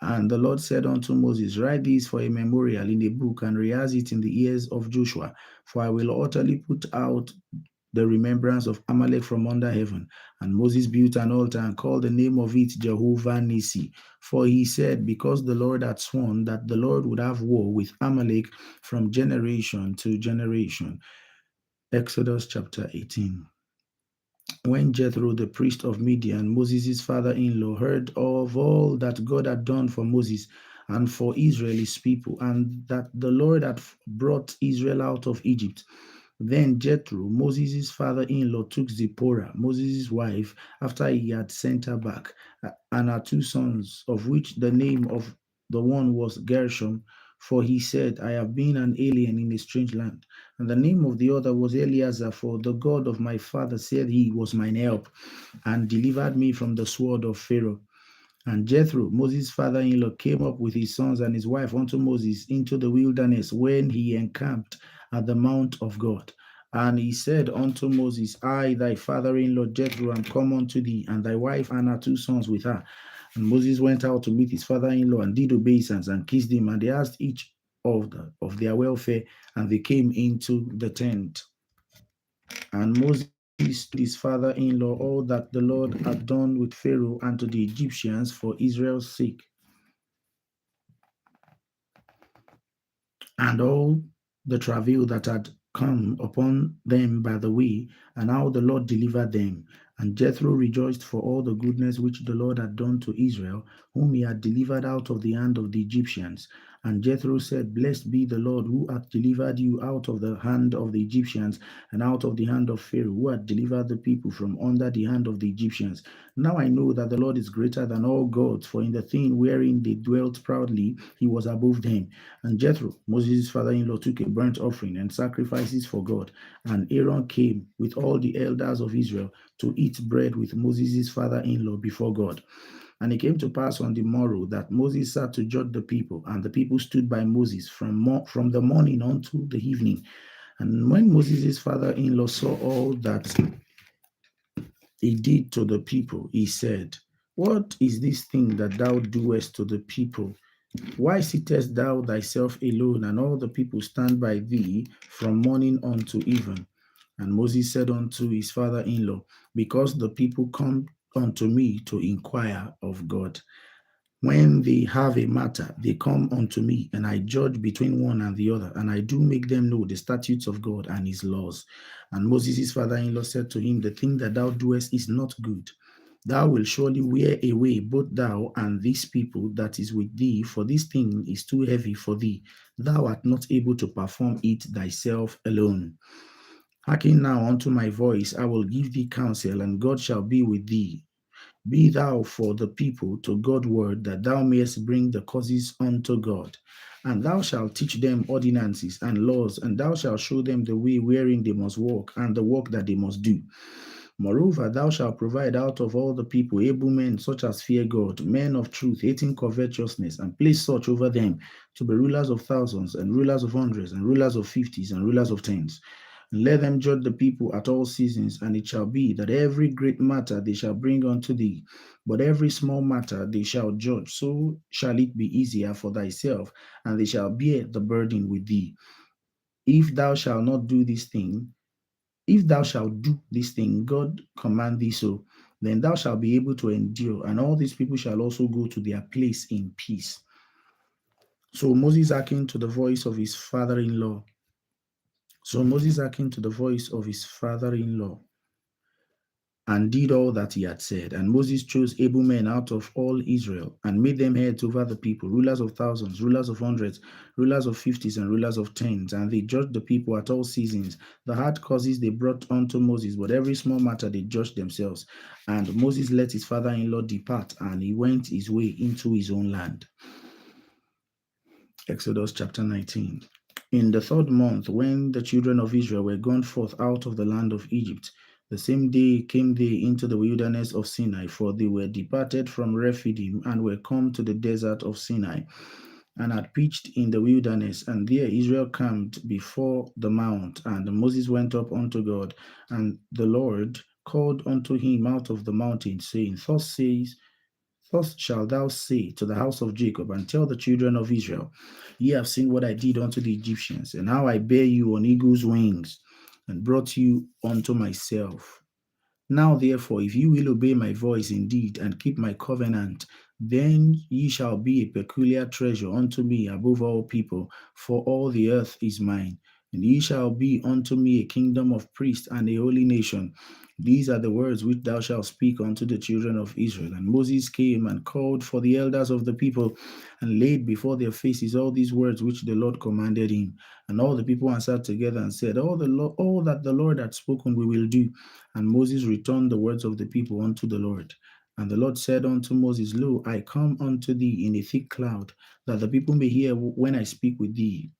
S1: And the Lord said unto Moses, Write this for a memorial in a book, and rehearse it in the ears of Joshua, for I will utterly put out the remembrance of Amalek from under heaven. And Moses built an altar and called the name of it Jehovah Nissi. For he said, Because the Lord had sworn that the Lord would have war with Amalek from generation to generation. Exodus chapter 18. When Jethro, the priest of Midian, Moses' father-in-law, heard of all that God had done for Moses and for Israel, his people, and that the Lord had brought Israel out of Egypt, then Jethro, Moses' father-in-law, took Zipporah, Moses' wife, after he had sent her back, and her two sons, of which the name of the one was Gershom, for he said, I have been an alien in a strange land. And the name of the other was Eleazar, for the God of my father said he was mine help, and delivered me from the sword of Pharaoh. And Jethro, Moses' father-in-law, came up with his sons and his wife unto Moses into the wilderness when he encamped at the mount of God. And he said unto Moses, I, thy father-in-law Jethro, am come unto thee, and thy wife and her two sons with her. And Moses went out to meet his father-in-law and did obeisance and kissed him, and they asked each of their welfare, and they came into the tent. And Moses told his father-in-law all that the Lord had done with Pharaoh and to the Egyptians for Israel's sake, and all the travail that had come upon them by the way, and how the Lord delivered them. And Jethro rejoiced for all the goodness which the Lord had done to Israel, whom he had delivered out of the hand of the Egyptians. And Jethro said, Blessed be the Lord, who hath delivered you out of the hand of the Egyptians, and out of the hand of Pharaoh, who had delivered the people from under the hand of the Egyptians. Now I know that the Lord is greater than all gods, for in the thing wherein they dwelt proudly, he was above them. And Jethro, Moses' father-in-law, took a burnt offering and sacrifices for God. And Aaron came with all the elders of Israel to eat bread with Moses' father-in-law before God. And it came to pass on the morrow that Moses sat to judge the people, and the people stood by Moses from the morning unto the evening. And when Moses' father-in-law saw all that he did to the people, he said, What is this thing that thou doest to the people? Why sittest thou thyself alone, and all the people stand by thee from morning unto even? And Moses said unto his father-in-law, Because the people come unto me to inquire of God. When they have a matter, they come unto me, and I judge between one and the other, and I do make them know the statutes of God and his laws. And Moses' father-in-law said to him, The thing that thou doest is not good. Thou wilt surely wear away both thou and this people that is with thee, for this thing is too heavy for thee. Thou art not able to perform it thyself alone. Hearken now unto my voice, I will give thee counsel, and God shall be with thee. Be thou for the people to Godward, that thou mayest bring the causes unto God. And thou shalt teach them ordinances and laws, and thou shalt show them the way wherein they must walk, and the work that they must do. Moreover, thou shalt provide out of all the people able men such as fear God, men of truth, hating covetousness, and place such over them to be rulers of thousands, and rulers of hundreds, and rulers of fifties, and rulers of tens. And let them judge the people at all seasons, and it shall be that every great matter they shall bring unto thee, but every small matter they shall judge. So shall it be easier for thyself, and they shall bear the burden with thee. If thou shalt not do this thing, if thou shalt do this thing, God command thee so, then thou shalt be able to endure, and all these people shall also go to their place in peace. So Moses hearkened to the voice of his father-in-law. So Moses hearkened to the voice of his father-in-law and did all that he had said. And Moses chose able men out of all Israel and made them heads over the people, rulers of thousands, rulers of hundreds, rulers of fifties, and rulers of tens. And they judged the people at all seasons. The hard causes they brought unto Moses, but every small matter they judged themselves. And Moses let his father-in-law depart, and he went his way into his own land. Exodus chapter 19. In the third month, when the children of Israel were gone forth out of the land of Egypt, the same day came they into the wilderness of Sinai, for they were departed from Rephidim and were come to the desert of Sinai, and had pitched in the wilderness. And there Israel camped before the mount. And Moses went up unto God, and the Lord called unto him out of the mountain, saying, Thus shalt thou say to the house of Jacob, and tell the children of Israel, Ye have seen what I did unto the Egyptians, and how I bare you on eagle's wings, and brought you unto myself. Now, therefore, if you will obey my voice indeed, and keep my covenant, then ye shall be a peculiar treasure unto me above all people, for all the earth is mine. And ye shall be unto me a kingdom of priests and a holy nation. These are the words which thou shalt speak unto the children of Israel. And Moses came and called for the elders of the people, and laid before their faces all these words which the Lord commanded him. And all the people answered together and said, all that the Lord had spoken we will do. And Moses returned the words of the people unto the Lord. And the Lord said unto Moses, Lo, I come unto thee in a thick cloud, that the people may hear when I speak with thee,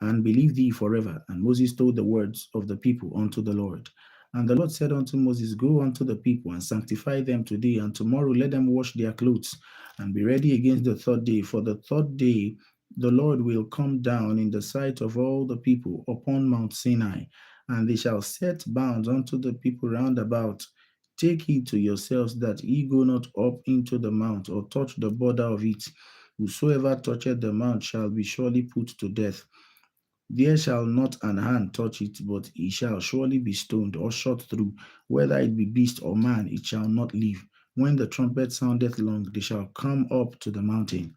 S1: and believe thee forever. And Moses told the words of the people unto the Lord. And the Lord said unto Moses, Go unto the people and sanctify them today, and tomorrow let them wash their clothes, and be ready against the third day. For the third day the Lord will come down in the sight of all the people upon Mount Sinai, and they shall set bounds unto the people round about. Take heed to yourselves that ye go not up into the mount, or touch the border of it. Whosoever toucheth the mount shall be surely put to death. There shall not an hand touch it, but he shall surely be stoned or shot through. Whether it be beast or man, it shall not live. When the trumpet soundeth long, they shall come up to the mountain.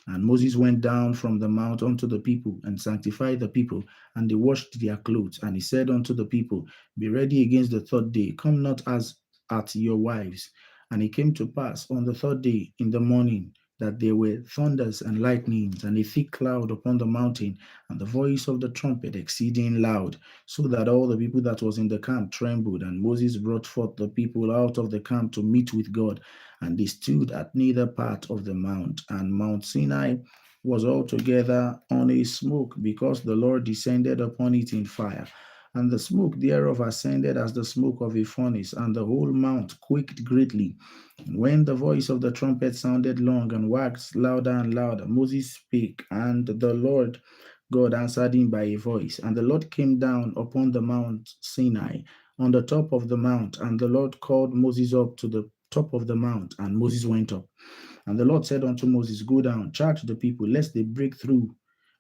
S1: And Moses went down from the mount unto the people, and sanctified the people, and they washed their clothes. And he said unto the people, Be ready against the third day, come not as at your wives. And it came to pass on the third day in the morning, that there were thunders and lightnings, and a thick cloud upon the mountain, and the voice of the trumpet exceeding loud, so that all the people that was in the camp trembled. And Moses brought forth the people out of the camp to meet with God, and they stood at neither part of the mount. And Mount Sinai was altogether on a smoke, because the Lord descended upon it in fire. And the smoke thereof ascended as the smoke of a furnace, and the whole mount quaked greatly. And when the voice of the trumpet sounded long and waxed louder and louder, Moses spake, and the Lord God answered him by a voice. And the Lord came down upon the Mount Sinai on the top of the mount, and the Lord called Moses up to the top of the mount, and Moses went up. And the Lord said unto Moses, Go down, charge the people, lest they break through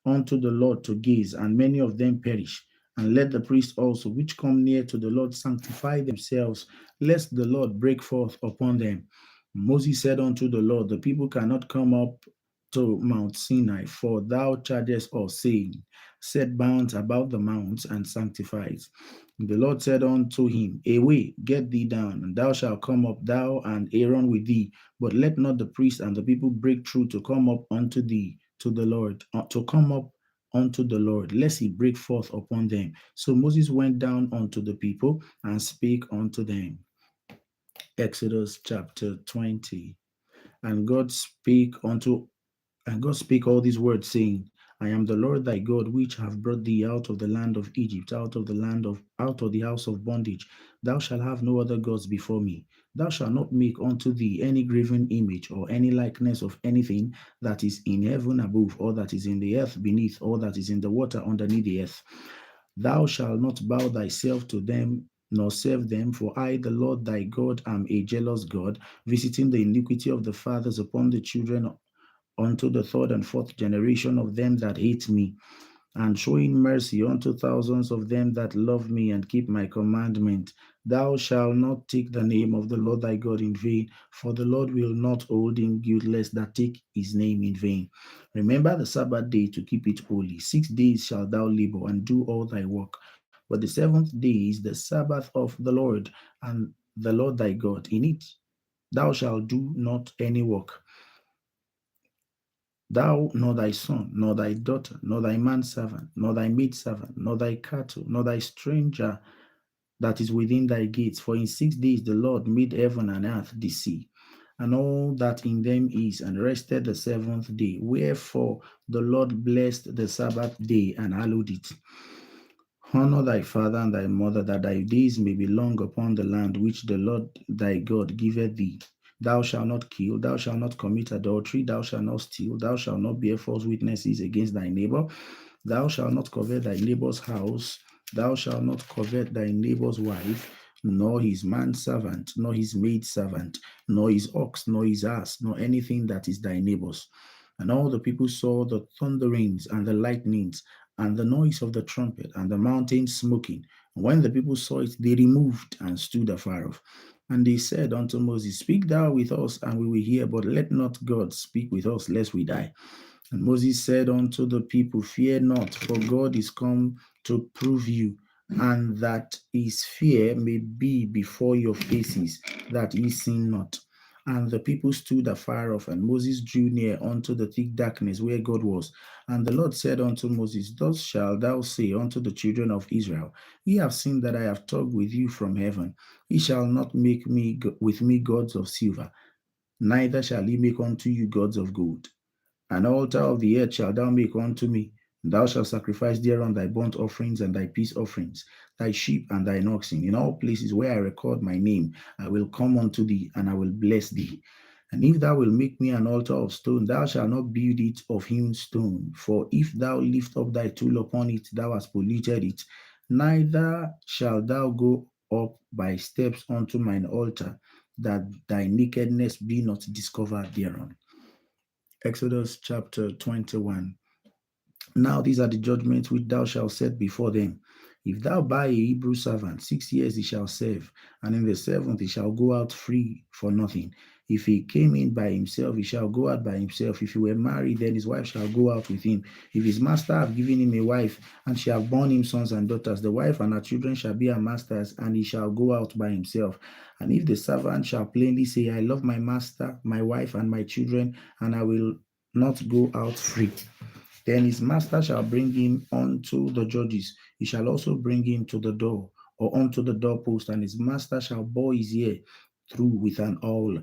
S1: unto the Lord to gaze, and many of them perish. And let the priests also, which come near to the Lord, sanctify themselves, lest the Lord break forth upon them. Moses said unto the Lord, The people cannot come up to Mount Sinai, for thou chargest us, saying, Set bounds about the mounts and sanctify it. The Lord said unto him, Away, get thee down, and thou shalt come up, thou and Aaron with thee. But let not the priest and the people break through to come up unto thee to the Lord, to come up unto the Lord, lest he break forth upon them. So Moses went down unto the people and spake unto them. Exodus chapter 20. And God spake unto And God spake all these words, saying, I am the Lord thy God, which have brought thee out of the land of Egypt, out of the house of bondage. Thou shalt have no other gods before me. Thou shalt not make unto thee any graven image or any likeness of anything that is in heaven above, or that is in the earth beneath, or that is in the water underneath the earth. Thou shalt not bow thyself to them, nor serve them, for I, the Lord thy God, am a jealous God, visiting the iniquity of the fathers upon the children unto the third and fourth generation of them that hate me, and showing mercy unto thousands of them that love me and keep my commandment. Thou shalt not take the name of the Lord thy God in vain, for the Lord will not hold him guiltless that take his name in vain. Remember the Sabbath day to keep it holy. 6 days shalt thou labor and do all thy work. But the seventh day is the Sabbath of the Lord, and the Lord thy God. In it thou shalt do not any work, thou, nor thy son, nor thy daughter, nor thy manservant, nor thy maidservant, nor thy cattle, nor thy stranger that is within thy gates. For in 6 days the Lord made heaven and earth, the sea, and all that in them is, and rested the seventh day. Wherefore the Lord blessed the Sabbath day and hallowed it. Honor thy father and thy mother, that thy days may be long upon the land which the Lord thy God giveth thee. Thou shalt not kill, thou shalt not commit adultery, thou shalt not steal, thou shalt not bear false witnesses against thy neighbor, thou shalt not covet thy neighbor's house, thou shalt not covet thy neighbor's wife, nor his manservant, nor his maidservant, nor his ox, nor his ass, nor anything that is thy neighbor's. And all the people saw the thunderings and the lightnings and the noise of the trumpet and the mountain smoking. And when the people saw it, they removed and stood afar off. And they said unto Moses, Speak thou with us, and we will hear, but let not God speak with us, lest we die. And Moses said unto the people, Fear not, for God is come to prove you, and that his fear may be before your faces, that ye sin not. And the people stood afar off, and Moses drew near unto the thick darkness where God was. And the Lord said unto Moses, Thus shalt thou say unto the children of Israel, Ye have seen that I have talked with you from heaven. Ye shall not make me with me gods of silver, neither shall ye make unto you gods of gold. An altar of the earth shalt thou make unto me. Thou shalt sacrifice thereon thy burnt offerings and thy peace offerings, thy sheep and thine oxen. In all places where I record my name, I will come unto thee, and I will bless thee. And if thou wilt make me an altar of stone, thou shalt not build it of hewn stone. For if thou lift up thy tool upon it, thou hast polluted it. Neither shalt thou go up by steps unto mine altar, that thy nakedness be not discovered thereon. Exodus chapter 21. Now these are the judgments which thou shalt set before them. If thou buy a Hebrew servant, 6 years he shall serve, and in the seventh he shall go out free for nothing. If he came in by himself, he shall go out by himself. If he were married, then his wife shall go out with him. If his master have given him a wife, and she have borne him sons and daughters, the wife and her children shall be her masters, and he shall go out by himself. And if the servant shall plainly say, I love my master, my wife, and my children, and I will not go out free, then his master shall bring him unto the judges. He shall also bring him to the door, or unto the doorpost, and his master shall bore his ear through with an awl,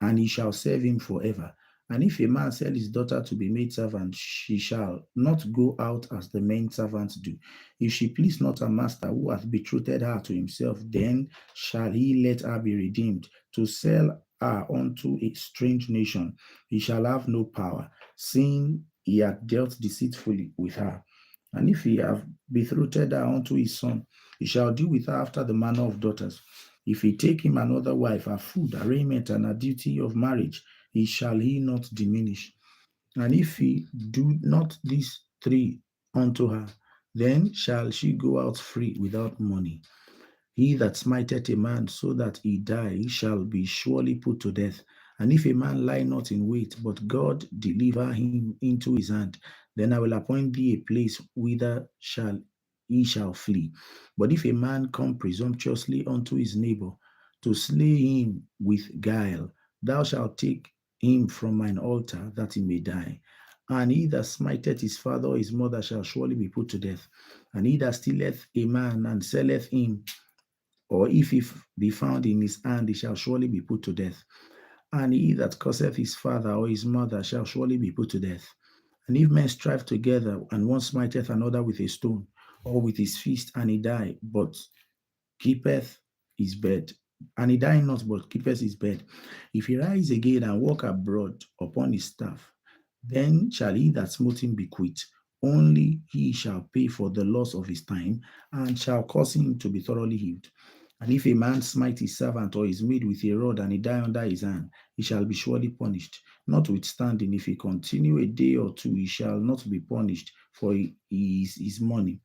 S1: and he shall serve him forever. And if a man sell his daughter to be made servant, she shall not go out as the men servants do. If she please not her master, who hath betrothed her to himself, then shall he let her be redeemed. To sell her unto a strange nation, he shall have no power, seeing he hath dealt deceitfully with her. And if he have betrothed her unto his son, he shall deal with her after the manner of daughters. If he take him another wife, her food, her raiment, and her duty of marriage, he not diminish. And if he do not these three unto her, then shall she go out free without money. He that smiteth a man so that he die shall be surely put to death. And if a man lie not in wait, but God deliver him into his hand, then I will appoint thee a place whither he shall flee. But if a man come presumptuously unto his neighbor to slay him with guile, thou shalt take him from mine altar that he may die. And he that smiteth his father or his mother shall surely be put to death. And he that stealeth a man and selleth him, or if he be found in his hand, he shall surely be put to death. And he that curseth his father or his mother shall surely be put to death. And if men strive together, and one smiteth another with a stone, or with his fist, and he die, but keepeth his bed, and he die not, but keepeth his bed, if he rise again and walk abroad upon his staff, then shall he that smote him be quit. Only he shall pay for the loss of his time, and shall cause him to be thoroughly healed. And if a man smite his servant or his maid with a rod, and he die under his hand, he shall be surely punished. Notwithstanding, if he continue a day or two, he shall not be punished, for he is his money.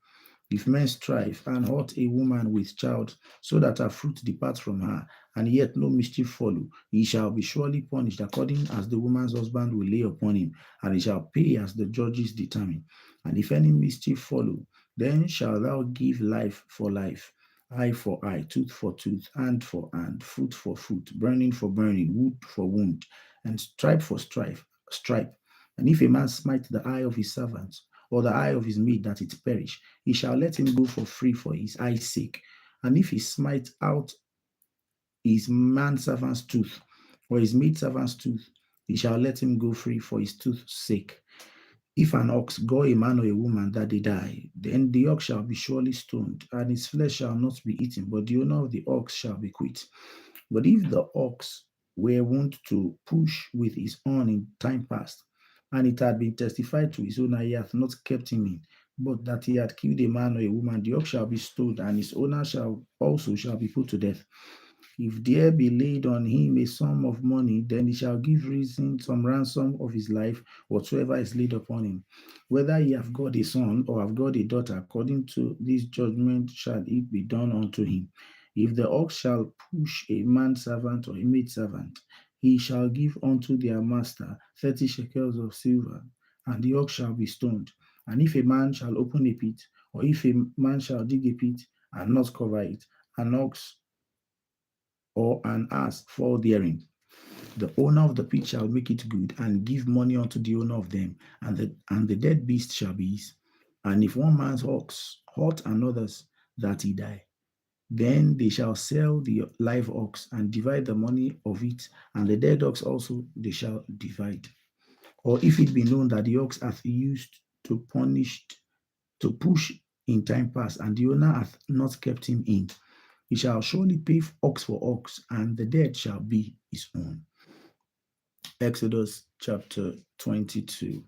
S1: If men strive and hurt a woman with child, so that her fruit depart from her, and yet no mischief follow, he shall be surely punished according as the woman's husband will lay upon him, and he shall pay as the judges determine. And if any mischief follow, then shalt thou give life for life, eye for eye, tooth for tooth, hand for hand, foot for foot, burning for burning, wood for wood, and stripe for stripe. And if a man smite the eye of his servant, or the eye of his maid, that it perish, he shall let him go for free for his eye's sake. And if he smite out his manservant's tooth, or his maidservant's tooth, he shall let him go free for his tooth's sake. If an ox gore a man or a woman that they die, then the ox shall be surely stoned, and his flesh shall not be eaten, but the owner of the ox shall be quit. But if the ox were wont to push with his horn in time past, and it had been testified to his owner, he hath not kept him in, but that he had killed a man or a woman, the ox shall be stoned, and his owner shall be put to death. If there be laid on him a sum of money, then he shall give reason some ransom of his life, whatsoever is laid upon him. Whether he have got a son or have got a daughter, according to this judgment shall it be done unto him. If the ox shall push a manservant or a maidservant, he shall give unto their master 30 shekels of silver, and the ox shall be stoned. And if a man shall open a pit, or if a man shall dig a pit and not cover it, an ox or an ass fall therein, the owner of the pit shall make it good, and give money unto the owner of them, and the dead beast shall be his. And if one man's ox hurt another's, that he die, then they shall sell the live ox and divide the money of it, and the dead ox also they shall divide. Or if it be known that the ox hath used to push in time past, and the owner hath not kept him in, he shall surely pay ox for ox, and the dead shall be his own. Exodus chapter 22.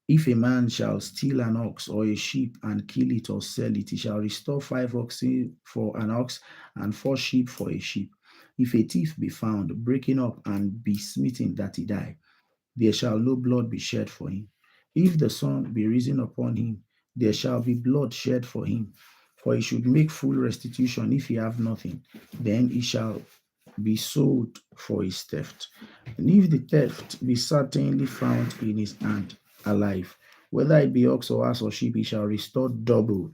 S1: If a man shall steal an ox or a sheep and kill it or sell it, he shall restore 5 oxen for an ox and 4 sheep for a sheep. If a thief be found breaking up and be smitten that he die, there shall no blood be shed for him. If the sun be risen upon him, there shall be blood shed for him. For he should make full restitution if he have nothing. Then he shall be sold for his theft. And if the theft be certainly found in his hand alive, whether it be ox or ass or sheep, he shall restore double.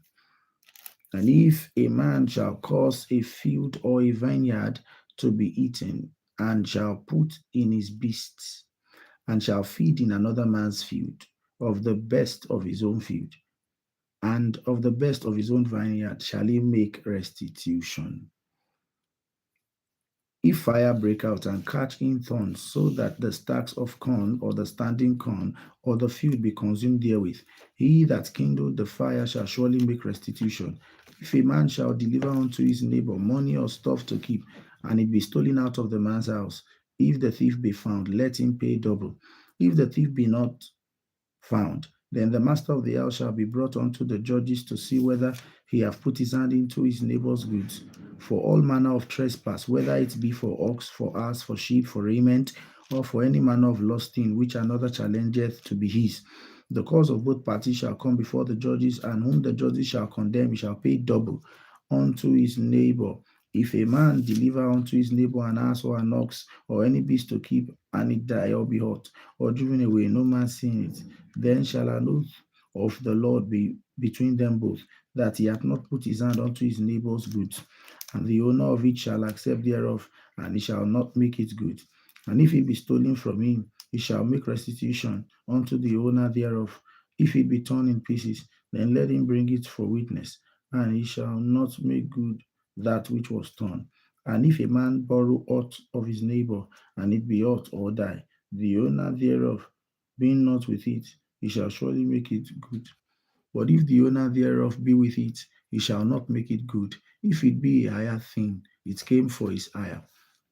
S1: And if a man shall cause a field or a vineyard to be eaten, and shall put in his beasts, and shall feed in another man's field, of the best of his own field, and of the best of his own vineyard shall he make restitution. If fire break out and catch in thorns, so that the stacks of corn or the standing corn or the field be consumed therewith, he that kindled the fire shall surely make restitution. If a man shall deliver unto his neighbor money or stuff to keep, and it be stolen out of the man's house, if the thief be found, let him pay double. If the thief be not found, then the master of the house shall be brought unto the judges to see whether he have put his hand into his neighbor's goods. For all manner of trespass, whether it be for ox, for ass, for sheep, for raiment, or for any manner of lost thing which another challengeth to be his, the cause of both parties shall come before the judges, and whom the judges shall condemn, he shall pay double unto his neighbor. If a man deliver unto his neighbor an ass or an ox or any beast to keep, and it die or be hurt or driven away, no man seeing it, then shall an oath of the Lord be between them both, that he hath not put his hand unto his neighbor's goods. And the owner of it shall accept thereof, and he shall not make it good. And if it be stolen from him, he shall make restitution unto the owner thereof. If it be torn in pieces, then let him bring it for witness, and he shall not make good that which was torn. And if a man borrow aught of his neighbor, and it be aught or die, the owner thereof being not with it, he shall surely make it good. But if the owner thereof be with it, he shall not make it good. If it be a hire thing, it came for his hire.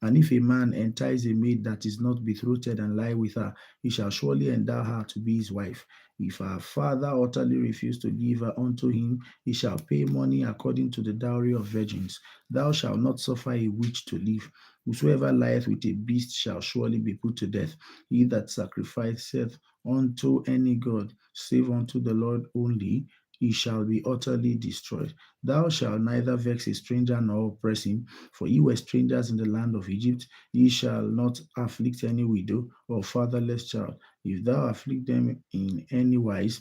S1: And if a man entice a maid that is not betrothed and lie with her, he shall surely endow her to be his wife. If her father utterly refuse to give her unto him, he shall pay money according to the dowry of virgins. Thou shalt not suffer a witch to live. Whosoever lieth with a beast shall surely be put to death. He that sacrificeth unto any god, save unto the Lord only, he shall be utterly destroyed. Thou shalt neither vex a stranger nor oppress him, for ye were strangers in the land of Egypt. Ye shall not afflict any widow or fatherless child. If thou afflict them in any wise,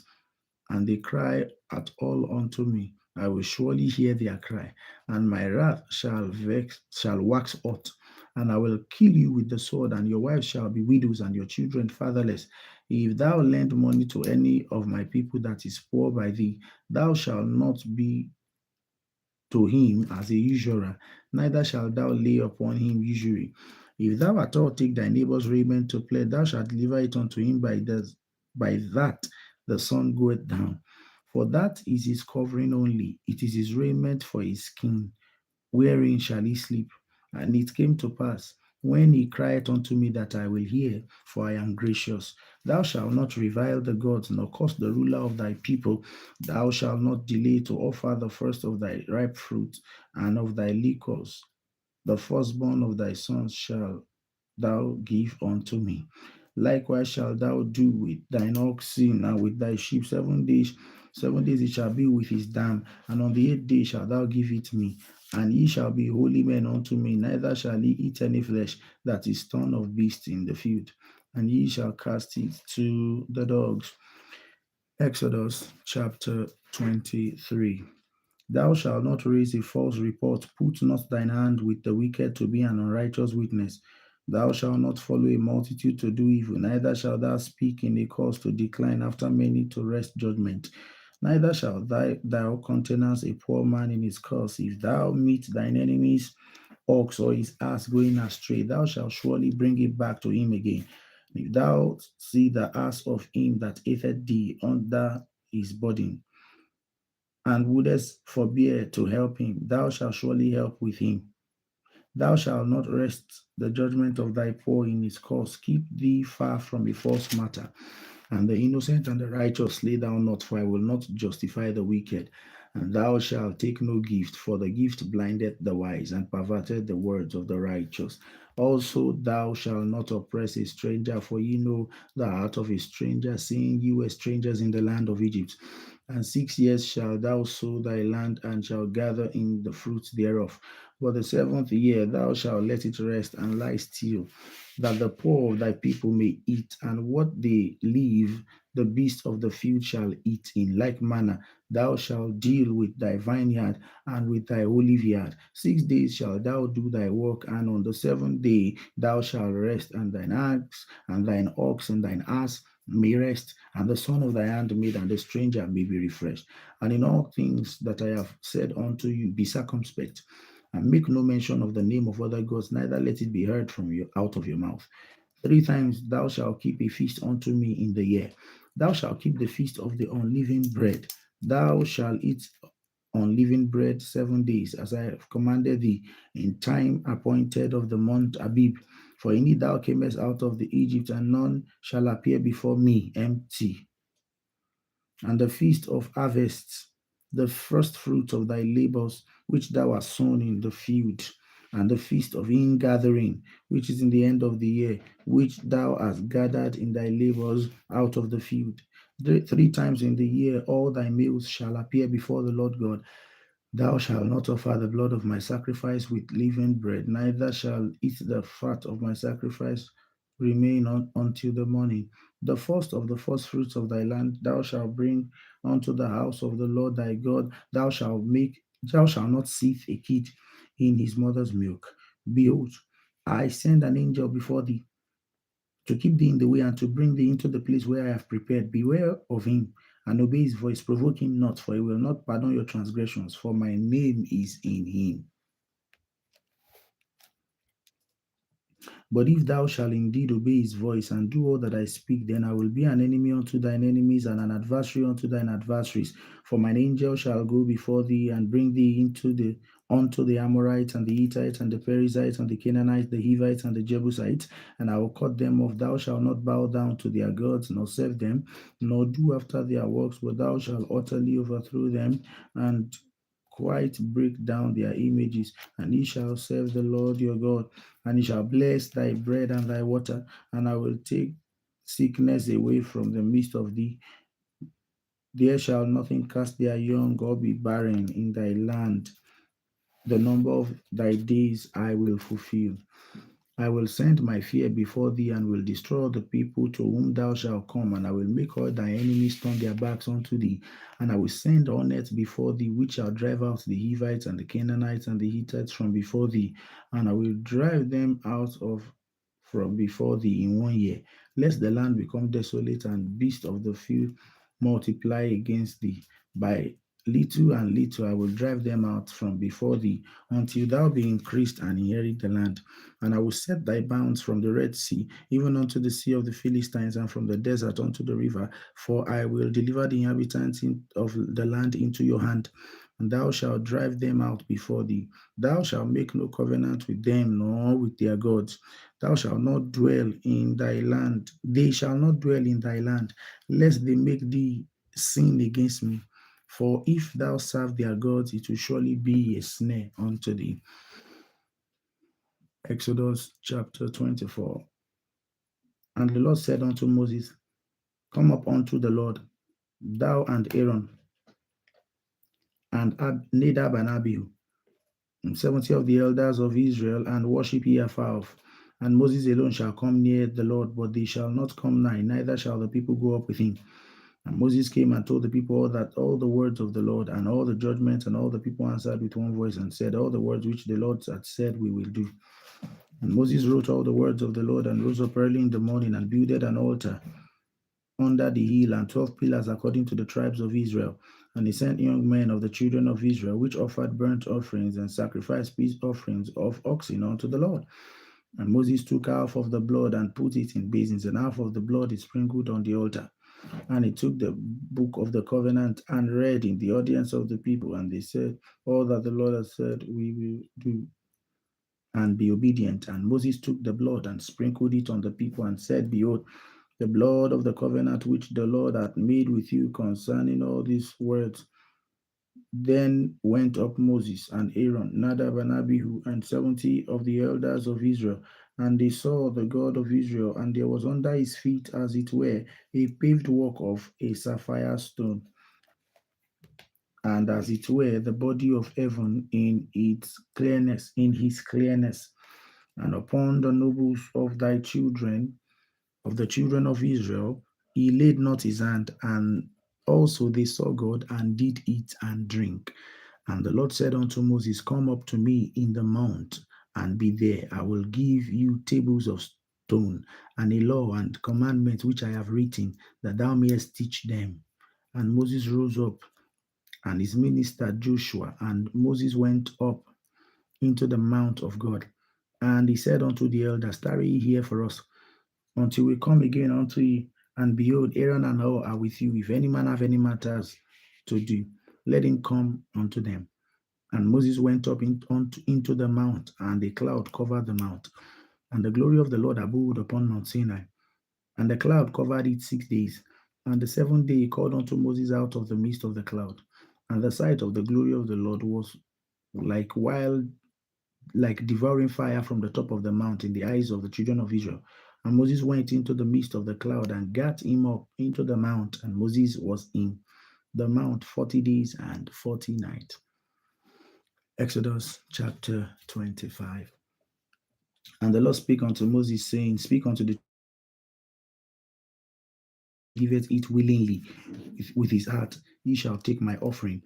S1: and they cry at all unto me, I will surely hear their cry, and my wrath shall wax hot, and I will kill you with the sword, and your wives shall be widows, and your children fatherless. If thou lend money to any of my people that is poor by thee, thou shalt not be to him as a usurer, neither shalt thou lay upon him usury. If thou at all take thy neighbor's raiment to play, thou shalt deliver it unto him by that the sun goeth down. For that is his covering only, it is his raiment for his skin, wherein shall he sleep? And it came to pass, when he cried unto me, that I will hear, for I am gracious. Thou shalt not revile the gods, nor curse the ruler of thy people. Thou shalt not delay to offer the first of thy ripe fruit, and of thy liquors. The firstborn of thy sons shall thou give unto me. Likewise shalt thou do with thine oxen and with thy sheep 7 days. 7 days it shall be with his dam, and on the 8th day shalt thou give it me. And ye shall be holy men unto me, neither shall ye eat any flesh that is torn of beasts in the field, and ye shall cast it to the dogs. Exodus chapter 23. Thou shalt not raise a false report. Put not thine hand with the wicked to be an unrighteous witness. Thou shalt not follow a multitude to do evil, neither shalt thou speak in a cause to decline after many to wrest judgment. Neither shalt thou countenance a poor man in his cause. If thou meet thine enemy's ox or his ass going astray, thou shalt surely bring it back to him again. If thou see the ass of him that hateth thee under his burden, and wouldest forbear to help him, thou shalt surely help with him. Thou shalt not rest the judgment of thy poor in his cause. Keep thee far from a false matter. And the innocent and the righteous lay thou not, for I will not justify the wicked. And thou shalt take no gift, for the gift blindeth the wise, and perverted the words of the righteous. Also thou shalt not oppress a stranger, for ye know the heart of a stranger, seeing ye were strangers in the land of Egypt. And 6 years shalt thou sow thy land, and shalt gather in the fruits thereof. But the seventh year thou shalt let it rest and lie still, that the poor of thy people may eat, and what they leave the beasts of the field shall eat. In like manner thou shalt deal with thy vineyard and with thy olive yard. 6 days shalt thou do thy work, and on the seventh day thou shalt rest, and thine axe and thine ox and thine ass may rest, and the son of thy handmaid and the stranger may be refreshed. And in all things that I have said unto you, be circumspect, and make no mention of the name of other gods, neither let it be heard from you out of your mouth. 3 times thou shalt keep a feast unto me in the year. Thou shalt keep the feast of the unleavened bread. Thou shalt eat unleavened bread 7 days, as I have commanded thee, in time appointed of the month Abib. For in it thou camest out of the Egypt, and none shall appear before me empty. And the feast of harvests, the first fruits of thy labors, which thou hast sown in the field, and the feast of ingathering, which is in the end of the year, which thou hast gathered in thy labors out of the field. 3 times in the year all thy males shall appear before the Lord God. Thou shalt not offer the blood of my sacrifice with leavened bread, neither shall eat the fat of my sacrifice remain until the morning. The first of the first fruits of thy land thou shalt bring unto the house of the Lord thy God. Thou shalt not seethe a kid in his mother's milk. Behold, I send an angel before thee, to keep thee in the way and to bring thee into the place where I have prepared. Beware of him and obey his voice. Provoke him not, for he will not pardon your transgressions, for my name is in him. But if thou shalt indeed obey his voice and do all that I speak, then I will be an enemy unto thine enemies and an adversary unto thine adversaries. For mine angel shall go before thee and bring thee unto the Amorites and the Hittites and the Perizzites and the Canaanites, the Hivites and the Jebusites, and I will cut them off. Thou shalt not bow down to their gods, nor serve them, nor do after their works, but thou shalt utterly overthrow them and quite break down their images, and ye shall serve the Lord your God, and he shall bless thy bread and thy water, and I will take sickness away from the midst of thee. There shall nothing cast their young or be barren in thy land. The number of thy days I will fulfill. I will send my fear before thee and will destroy the people to whom thou shalt come, and I will make all thy enemies turn their backs unto thee. And I will send hornets before thee, which shall drive out the Hivites and the Canaanites and the Hittites from before thee, and I will drive them out of from before thee in 1 year, lest the land become desolate and beasts of the field multiply against thee. By little and little I will drive them out from before thee, until thou be increased and inherit the land. And I will set thy bounds from the Red Sea, even unto the sea of the Philistines, and from the desert unto the river. For I will deliver the inhabitants of the land into your hand, and thou shalt drive them out before thee. Thou shalt make no covenant with them, nor with their gods. Thou shalt not dwell in thy land. They shall not dwell in thy land, lest they make thee sin against me. For if thou serve their gods, it will surely be a snare unto thee. Exodus chapter 24. And the Lord said unto Moses, Come up unto the Lord, thou and Aaron, and Nadab and Abihu, and 70 of the elders of Israel, and worship ye afar off. And Moses alone shall come near the Lord, but they shall not come nigh, neither shall the people go up with him. And Moses came and told the people all the words of the Lord, and all the judgments, and all the people answered with one voice and said, All the words which the Lord had said we will do. And Moses wrote all the words of the Lord, and rose up early in the morning, and builded an altar under the hill, and 12 pillars according to the tribes of Israel. And he sent young men of the children of Israel, which offered burnt offerings and sacrificed peace offerings of oxen unto the Lord. And Moses took half of the blood and put it in basins, and half of the blood he sprinkled on the altar. And he took the book of the covenant and read in the audience of the people. And they said, All that the Lord has said we will do, and be obedient. And Moses took the blood and sprinkled it on the people and said, Behold, the blood of the covenant which the Lord hath made with you concerning all these words. Then went up Moses and Aaron, Nadab and Abihu, and 70 of the elders of Israel. And they saw the God of Israel, and there was under his feet, as it were, a paved walk of a sapphire stone, and as it were, the body of heaven in his clearness. And upon the nobles of thy children, of the children of Israel, he laid not his hand, and also they saw God and did eat and drink. And the Lord said unto Moses, Come up to me in the mount and be there. I will give you tables of stone and a law and commandments which I have written, that thou mayest teach them. And Moses rose up and his minister Joshua, and Moses went up into the mount of God. And he said unto the elders, Tarry ye here for us, until we come again unto you. And behold, Aaron and Hur are with you. If any man have any matters to do, let him come unto them. And Moses went up into the mount, and a cloud covered the mount. And the glory of the Lord abode upon Mount Sinai. And the cloud covered it 6 days. And the seventh day he called unto Moses out of the midst of the cloud. And the sight of the glory of the Lord was like like devouring fire from the top of the mount in the eyes of the children of Israel. And Moses went into the midst of the cloud and gat him up into the mount. And Moses was in the mount 40 days and 40 nights. Exodus chapter 25. And the Lord spake unto Moses, saying, Speak unto the giveth it willingly with his heart, ye shall take my offering.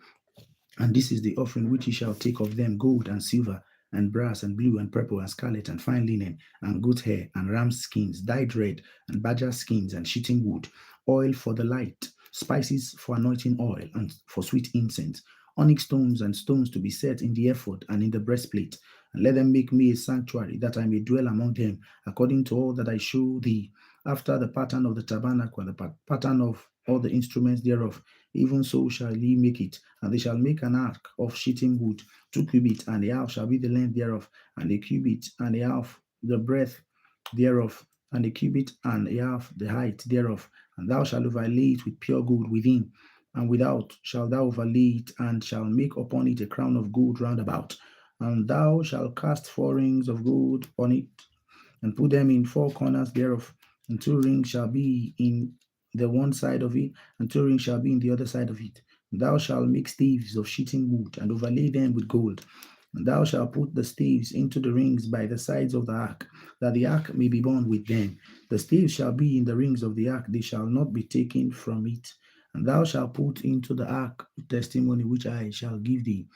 S1: And this is the offering which ye shall take of them, gold and silver, and brass, and blue, and purple, and scarlet, and fine linen, and goat hair, and ram's skins, dyed red, and badger skins, and shitting wood, oil for the light, spices for anointing oil, and for sweet incense, onyx stones and stones to be set in the ephod and in the breastplate. And let them make me a sanctuary, that I may dwell among them, according to all that I show thee, after the pattern of the tabernacle, and the pattern of all the instruments thereof. Even so shall ye make it. And they shall make an ark of shittim wood, 2 cubits, and a half shall be the length thereof, and a cubit and a half the breadth thereof, and a cubit and a half the height thereof. And thou shalt overlay it with pure gold within, and without shalt thou overlay it, and shall make upon it a crown of gold round about. And thou shalt cast 4 rings of gold on it, and put them in 4 corners thereof, and 2 rings shall be in the one side of it, and 2 rings shall be in the other side of it. And thou shalt make staves of shittim wood, and overlay them with gold. And thou shalt put the staves into the rings by the sides of the ark, that the ark may be borne with them. The staves shall be in the rings of the ark, they shall not be taken from it. And thou shalt put into the ark the testimony which I shall give thee.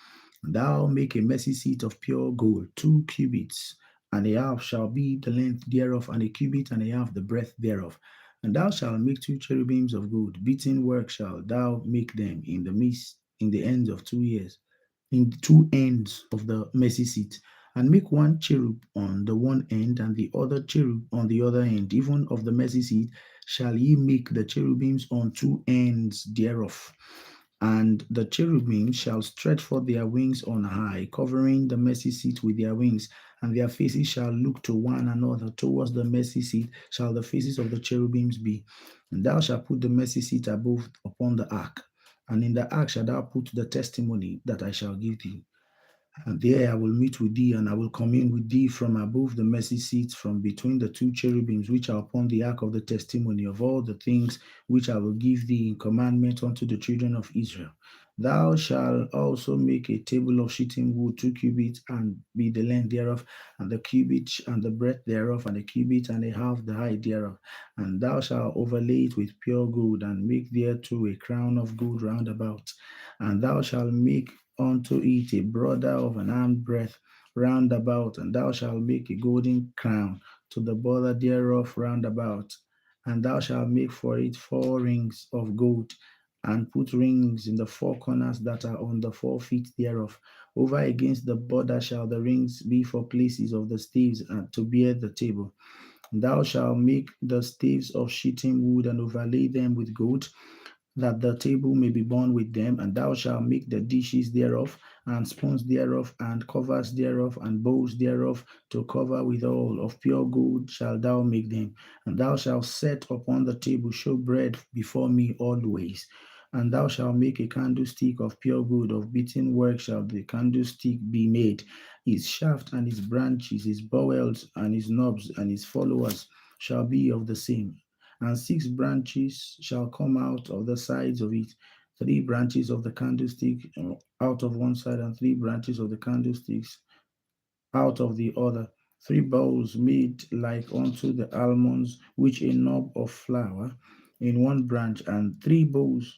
S1: And thou make a mercy seat of pure gold, 2 cubits and a half shall be the length thereof, and a cubit and a half the breadth thereof. And thou shalt make 2 cherubims of gold, beaten work shalt thou make them in the midst, in the ends of 2 years, in the 2 ends of the mercy seat, and make one cherub on the one end, and the other cherub on the other end. Even of the mercy seat shall ye make the cherubims on 2 ends thereof. And the cherubim shall stretch forth their wings on high, covering the mercy seat with their wings, and their faces shall look to one another. Towards the mercy seat shall the faces of the cherubims be. And thou shalt put the mercy seat above upon the ark, and in the ark shalt thou put the testimony that I shall give thee. And there I will meet with thee, and I will commune with thee from above the mercy seat, from between the 2 cherubims which are upon the ark of the testimony, of all the things which I will give thee in commandment unto the children of Israel. Thou shalt also make a table of shittim wood, 2 cubits, and be the length thereof, and the cubit and the breadth thereof, and a cubit and a half the height thereof. And thou shalt overlay it with pure gold, and make thereto a crown of gold round about. And thou shalt make unto it a border of an arm's breadth round about, and thou shalt make a golden crown to the border thereof round about. And thou shalt make for it 4 rings of gold, and put rings in the 4 corners that are on the 4 feet thereof. Over against the border shall the rings be for places of the staves and to bear the table. Thou shalt make the staves of shittim wood, and overlay them with gold, that the table may be borne with them. And thou shalt make the dishes thereof, and spoons thereof, and covers thereof, and bowls thereof, to cover withal. Of pure gold shalt thou make them. And thou shalt set upon the table showbread before me always. And thou shalt make a candlestick of pure gold, of beaten work shall the candlestick be made. His shaft and his branches, his bowels and his knobs and his followers shall be of the same. And 6 branches shall come out of the sides of it, 3 branches of the candlestick out of one side, and 3 branches of the candlesticks out of the other. 3 bowls made like unto the almonds, which a knob of flour in one branch, and 3 bowls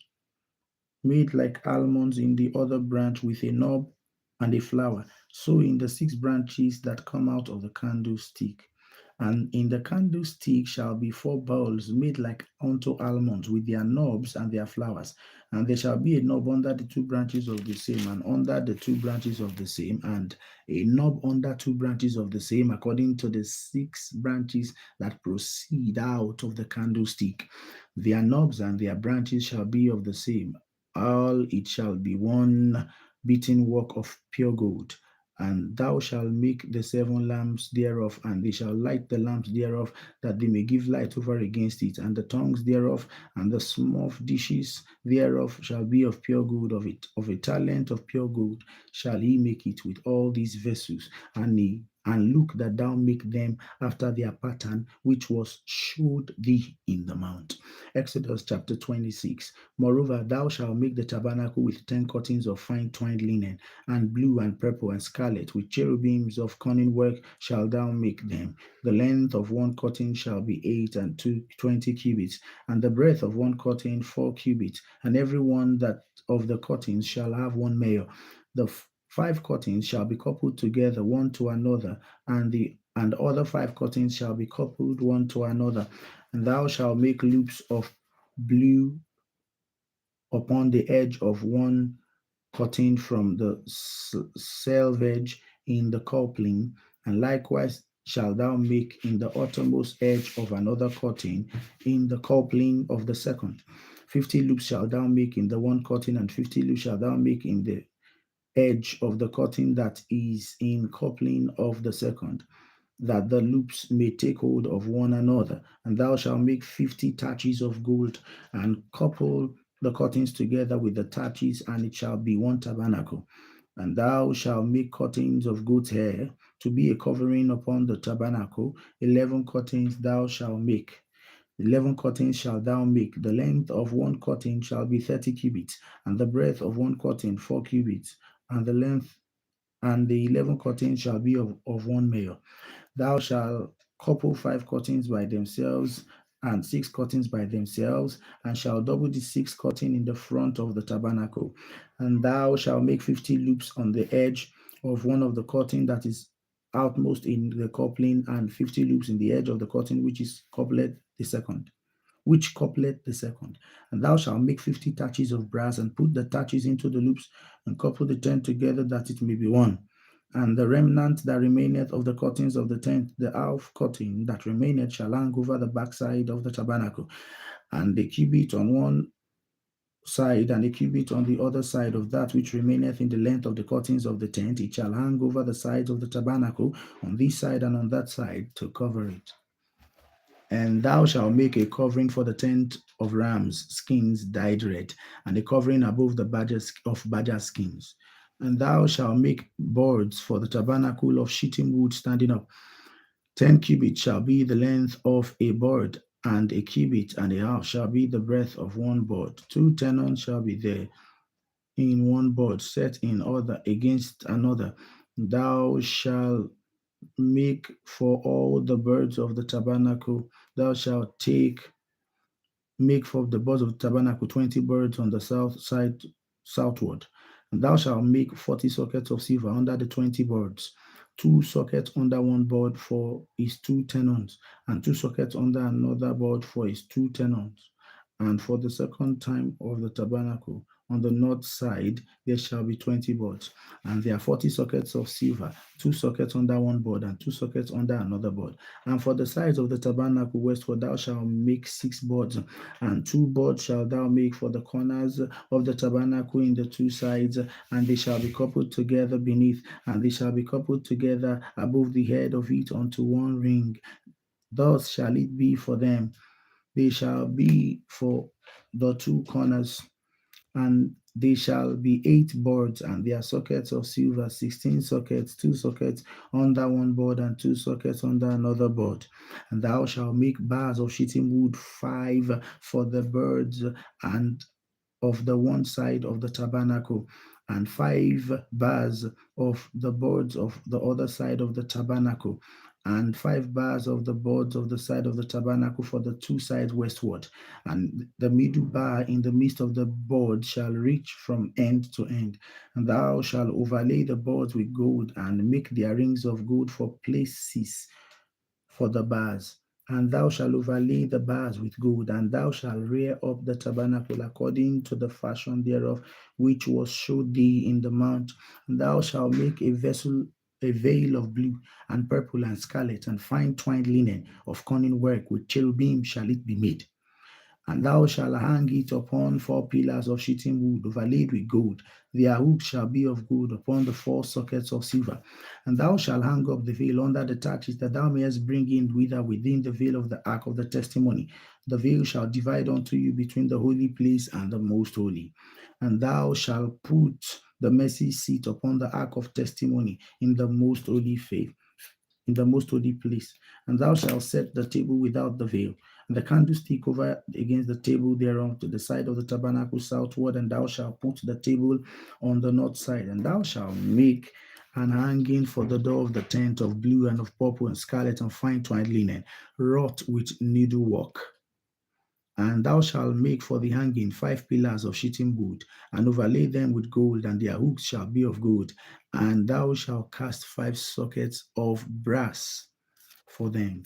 S1: made like almonds in the other branch, with a knob and a flower. So in the 6 branches that come out of the candlestick. And in the candlestick shall be 4 bowls made like unto almonds, with their knobs and their flowers. And there shall be a knob under the 2 branches of the same, and under the 2 branches of the same, and a knob under 2 branches of the same, according to the 6 branches that proceed out of the candlestick. Their knobs and their branches shall be of the same. All it shall be one beaten work of pure gold. And thou shalt make the 7 lamps thereof, and they shall light the lamps thereof, that they may give light over against it. And the tongues thereof, and the small dishes thereof shall be of pure gold. Of a talent of pure gold shall he make it with all these vessels. And look that thou make them after their pattern, which was showed thee in the mount. Exodus chapter 26. Moreover, thou shalt make the tabernacle with 10 curtains of fine twined linen, and blue and purple and scarlet, with cherubims of cunning work shalt thou make them. The length of one curtain shall be 8 and 20 cubits, and the breadth of one curtain 4 cubits, and every one that of the curtains shall have one measure. The 5 curtains shall be coupled together one to another, and other 5 curtains shall be coupled one to another. And thou shalt make loops of blue upon the edge of one curtain from the selvage in the coupling, and likewise shalt thou make in the uttermost edge of another curtain in the coupling of the second. 50 loops shalt thou make in the one curtain, and 50 loops shalt thou make in the edge of the curtain that is in coupling of the second, that the loops may take hold of one another. And thou shalt make 50 taches of gold, and couple the curtains together with the taches, and it shall be one tabernacle. And thou shalt make curtains of goat's hair to be a covering upon the tabernacle. 11 curtains thou shalt make. 11 curtains shalt thou make. The length of one curtain shall be 30 cubits, and the breadth of one curtain 4 cubits, and the length and the 11 curtains shall be of one measure. Thou shalt couple 5 curtains by themselves, and 6 curtains by themselves, and shalt double the 6 curtain in the front of the tabernacle. And thou shalt make 50 loops on the edge of one of the curtain that is outmost in the coupling, and 50 loops in the edge of the curtain which coupleth the second. And thou shalt make 50 taches of brass, and put the taches into the loops, and couple the tent together, that it may be one. And the remnant that remaineth of the curtains of the tent, the half curtain that remaineth, shall hang over the backside of the tabernacle, and a cubit on one side, and a cubit on the other side of that which remaineth in the length of the curtains of the tent. It shall hang over the sides of the tabernacle, on this side and on that side, to cover it. And thou shalt make a covering for the tent of rams' skins dyed red, and a covering above the badger skins. And thou shalt make boards for the tabernacle of shittim wood standing up. 10 cubits shall be the length of a board, and a cubit and a half shall be the breadth of one board. 2 tenons shall be there in one board, set in order against another. Thou shalt make for all the birds of the tabernacle. Thou shalt make for the birds of the tabernacle 20 birds on the south side southward. And thou shalt make 40 sockets of silver under the 20 birds, 2 sockets under one board for his 2 tenons, and 2 sockets under another board for his 2 tenons. And for the second time of the tabernacle, on the north side, there shall be 20 boards, and there are 40 sockets of silver, 2 sockets under one board, and 2 sockets under another board. And for the sides of the tabernacle westward, thou shalt make 6 boards, and 2 boards shalt thou make for the corners of the tabernacle in the 2 sides, and they shall be coupled together beneath, and they shall be coupled together above the head of it unto one ring. Thus shall it be for them. They shall be for the 2 corners, and they shall be 8 boards, and their sockets of silver, 16 sockets, 2 sockets under one board, and 2 sockets under another board. And thou shalt make bars of shittim wood 5 for the birds, and of the one side of the tabernacle, and 5 bars of the boards of the other side of the tabernacle, and 5 bars of the boards of the side of the tabernacle for the 2 sides westward. And the middle bar in the midst of the board shall reach from end to end. And thou shalt overlay the boards with gold, and make their rings of gold for places for the bars. And thou shalt overlay the bars with gold, and thou shalt rear up the tabernacle according to the fashion thereof, which was showed thee in the mount. And thou shalt make a veil of blue and purple and scarlet and fine twined linen of cunning work, with cherubim shall it be made. And thou shalt hang it upon 4 pillars of shittim wood, overlaid with gold. Their hooks shall be of gold upon the 4 sockets of silver. And thou shalt hang up the veil under the taches, that thou mayest bring in within the veil of the ark of the testimony. The veil shall divide unto you between the holy place and the most holy. And thou shalt put the mercy seat upon the ark of testimony in the most holy faith, in the most holy place. And thou shalt set the table without the veil, and the candlestick over against the table thereon to the side of the tabernacle southward. And thou shalt put the table on the north side. And thou shalt make an hanging for the door of the tent of blue and of purple and scarlet and fine twined linen, wrought with needlework. And thou shalt make for the hanging 5 pillars of shittim wood, and overlay them with gold, and their hooks shall be of gold. And thou shalt cast 5 sockets of brass for them.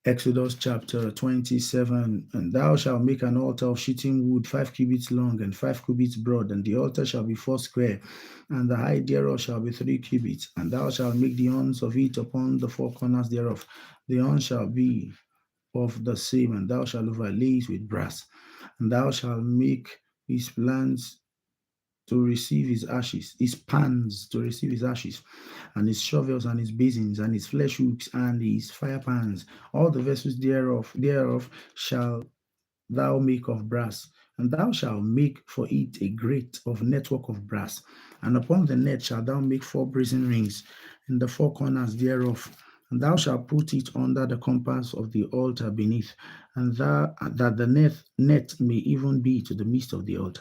S1: Exodus chapter 27. And thou shalt make an altar of shittim wood 5 cubits long and 5 cubits broad, and the altar shall be 4 square, and the height thereof shall be 3 cubits. And thou shalt make the horns of it upon the 4 corners thereof. The horns shall be of the same, and thou shalt overlay it with brass. And thou shalt make his plants to receive his ashes, his pans to receive his ashes, and his shovels and his basins, and his flesh hooks and his fire pans. All the vessels thereof shall thou make of brass, and thou shalt make for it a grate of network of brass, and upon the net shalt thou make 4 brazen rings in the 4 corners thereof. And thou shalt put it under the compass of the altar beneath, and that the net may even be to the midst of the altar.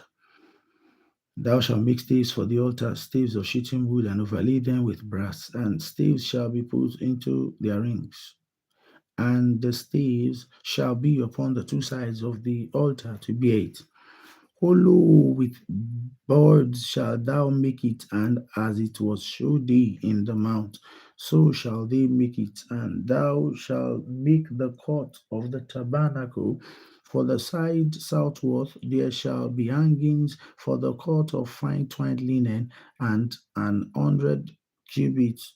S1: Thou shalt make staves for the altar, staves of shittim wood, and overlay them with brass, and staves shall be put into their rings. And the staves shall be upon the 2 sides of the altar to bear it. Hollow with boards shalt thou make it, and as it was showed thee in the mount, so shall they make it. And thou shalt make the court of the tabernacle. For the side southward there shall be hangings for the court of fine twined linen, and 100 cubits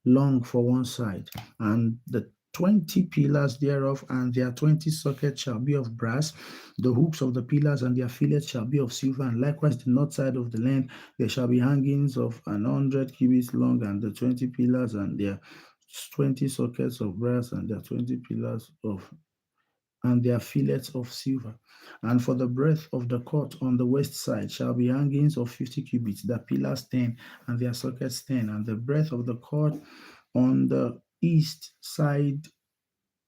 S1: long for one side, and the 20 pillars thereof, and their 20 sockets shall be of brass. The hooks of the pillars and their fillets shall be of silver, and likewise the north side of the land there shall be hangings of 100 cubits long, and the 20 pillars and their 20 sockets of brass, and their 20 pillars of and their fillets of silver. And for the breadth of the court on the west side shall be hangings of 50 cubits, the pillars 10, and their sockets 10. And the breadth of the court on the east side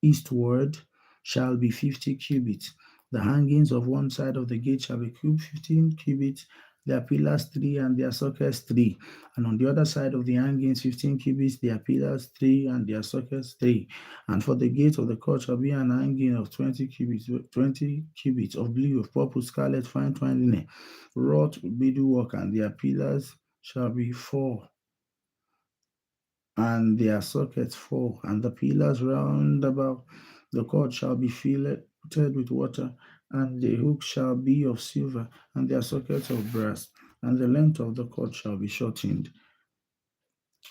S1: eastward shall be 50 cubits. The hangings of one side of the gate shall be 15 cubits, their pillars 3 and their sockets 3. And on the other side of the hangings 15 cubits, their pillars 3 and their sockets 3. And for the gate of the court shall be an hanging of 20 cubits of blue, of purple, scarlet, fine twined linen, wrought with beadlework, and their pillars shall be 4 and their sockets 4, and the pillars round about the court shall be filled with water, and the hooks shall be of silver, and their sockets of brass, and the length of the court shall be shortened,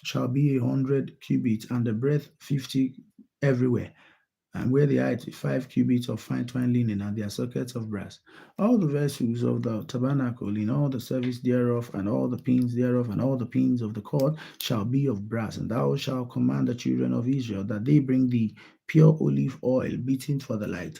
S1: shall be 100 cubits, and the breadth 50 everywhere, and where the height is 5 cubits of fine twined linen, and their sockets of brass. All the vessels of the tabernacle in all the service thereof, and all the pins thereof, and all the pins of the cord shall be of brass. And thou shalt command the children of Israel that they bring thee pure olive oil beaten for the light,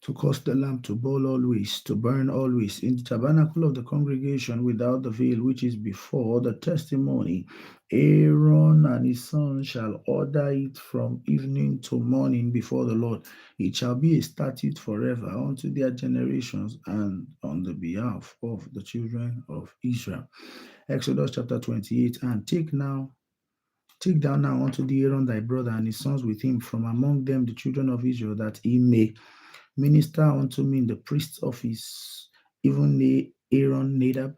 S1: to cause the lamp to boil always, to burn always, in the tabernacle of the congregation without the veil which is before the testimony. Aaron and his sons shall order it from evening to morning before the Lord. It shall be a statute forever unto their generations, and on the behalf of the children of Israel. Exodus chapter 28. And take thou now unto thee Aaron thy brother and his sons with him from among them the children of Israel, that he may minister unto me in the priest's office, even Aaron, Nadab,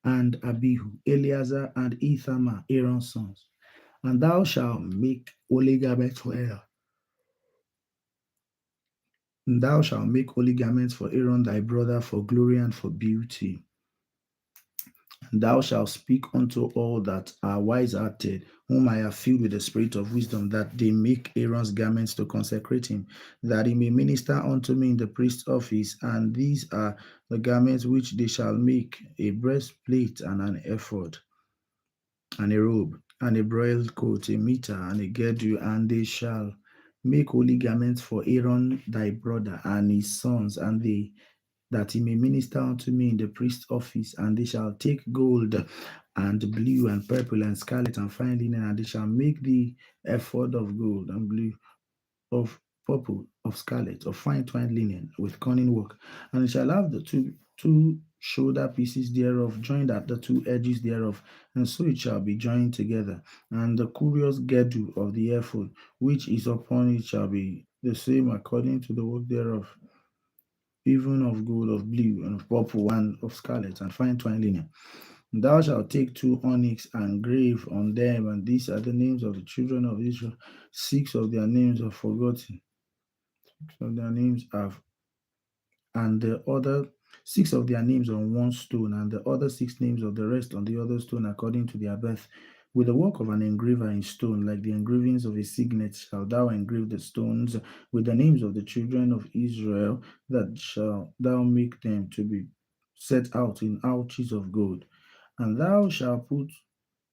S1: and Abihu, Eleazar, and Ithamar, Aaron's sons. And thou shalt make holy garments for Aaron. And thou shalt make holy garments for Aaron thy brother, for glory and for beauty. Thou shalt speak unto all that are wise hearted, whom I have filled with the spirit of wisdom, that they make Aaron's garments to consecrate him, that he may minister unto me in the priest's office. And these are the garments which they shall make: a breastplate, and an ephod, and a robe, and a broiled coat, a mitre, and a girdle. And they shall make holy garments for Aaron thy brother and his sons, and they that he may minister unto me in the priest's office. And they shall take gold and blue and purple and scarlet and fine linen, and they shall make the ephod of gold and blue, of purple, of scarlet, of fine twined linen, with cunning work. And it shall have the two shoulder pieces thereof joined at the 2 edges thereof, and so it shall be joined together. And the curious girdle of the ephod which is upon it shall be the same according to the work thereof. even of gold, of blue, and of purple, and of scarlet, and fine twined linen. Thou shalt take two onyx and grave on them, and these are the names of the children of Israel. Six of their names are forgotten. So their names are, and the other six of their names on one stone, and the other six names of the rest on the other stone, according to their birth. With the work of an engraver in stone, like the engravings of a signet, shall thou engrave the stones with the names of the children of Israel, that shall thou make them to be set out in ouches of gold. And thou shalt put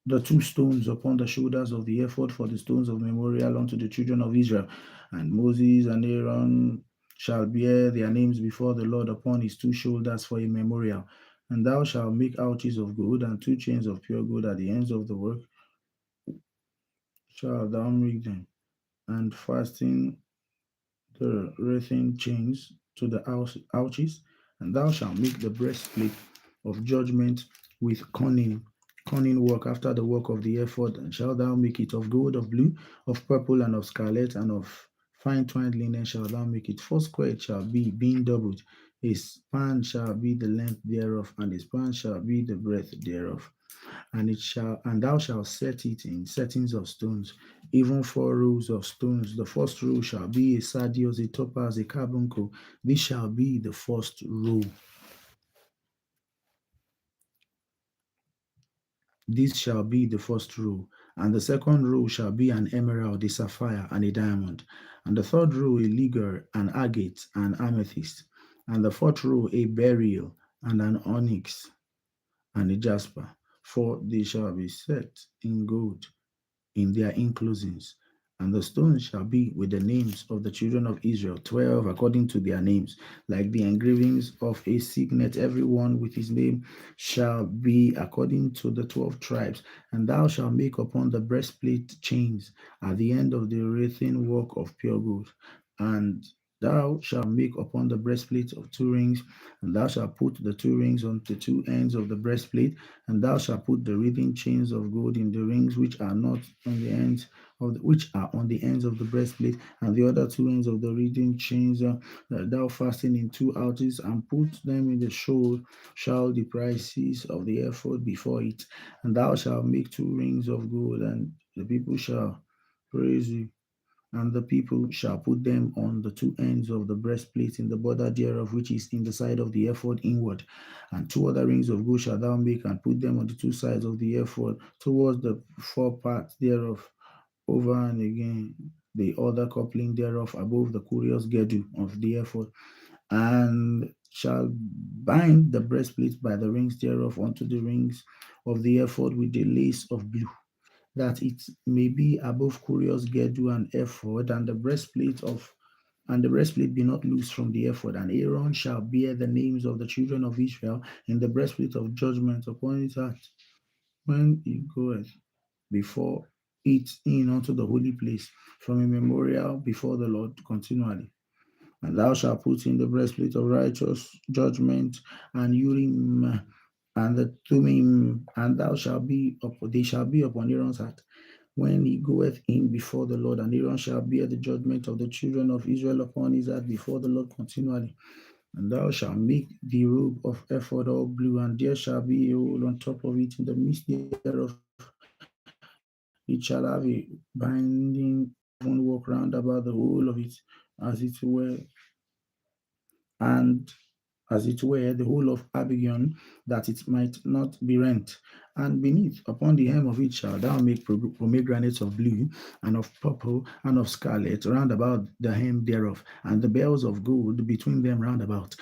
S1: the two stones upon the shoulders of the ephod for the stones of memorial unto the children of Israel. And Moses and Aaron shall bear their names before the Lord upon his two shoulders for a memorial. And thou shalt make ouches of gold and two chains of pure gold at the ends of the work, shalt thou make them, and fasten the wreathing chains to the ouches, and thou shalt make the breastplate of judgment with cunning work after the work of the ephod, and shalt thou make it of gold, of blue, of purple, and of scarlet, and of fine twined linen shalt thou make it. Foursquare it shall be, being doubled. A span shall be the length thereof, and a span shall be the breadth thereof. And thou shalt set it in settings of stones, even four rows of stones. The first row shall be a sardius, a topaz, a carbuncle. This shall be the first row. This shall be the first row. And the second row shall be an emerald, a sapphire, and a diamond. And the third row a ligure, an agate, and amethyst. And the fourth row a beryl, and an onyx, and a jasper. For they shall be set in gold in their enclosings. And the stones shall be with the names of the children of Israel, 12 according to their names, like the engravings of a signet, every one with his name shall be according to the 12 tribes. And thou shalt make upon the breastplate chains at the end of the wreathing work of pure gold. And thou shalt make upon the breastplate of two rings, and thou shalt put the two rings on the two ends of the breastplate, and thou shalt put the wreathing chains of gold in the rings which are not on the ends which are on the ends of the breastplate, and the other two ends of the wreathing chains that thou fasten in two ouches, and put them in the shoal, shall the prices of the ephod before it. And thou shalt make two rings of gold, and the people shall praise you. And the people shall put them on the two ends of the breastplate in the border thereof, which is in the side of the ephod inward. And two other rings of gold shalt thou make, and put them on the two sides of the ephod, towards the four parts thereof, over and again the other coupling thereof above the curious girdle of the ephod, and shall bind the breastplate by the rings thereof unto the rings of the ephod with the lace of blue, that it may be above curious girdle and ephod, and the breastplate be not loose from the ephod. And Aaron shall bear the names of the children of Israel in the breastplate of judgment upon his heart, when he goeth before it in unto the holy place, from a memorial before the Lord continually. And thou shalt put in the breastplate of righteous judgment, and Urim and the Thummim, and they shall be upon Aaron's heart when he goeth in before the Lord. And Aaron shall bear the judgment of the children of Israel upon his heart before the Lord continually. And thou shalt make the robe of ephod all blue, and there shall be a hole on top of it in the midst thereof. It shall have a binding woven work round about the whole of it, as it were, and as it were the whole of Abigon, that it might not be rent. And beneath, upon the hem of it, shalt thou make pomegranates of blue, and of purple, and of scarlet, round about the hem thereof, and the bells of gold between them round about.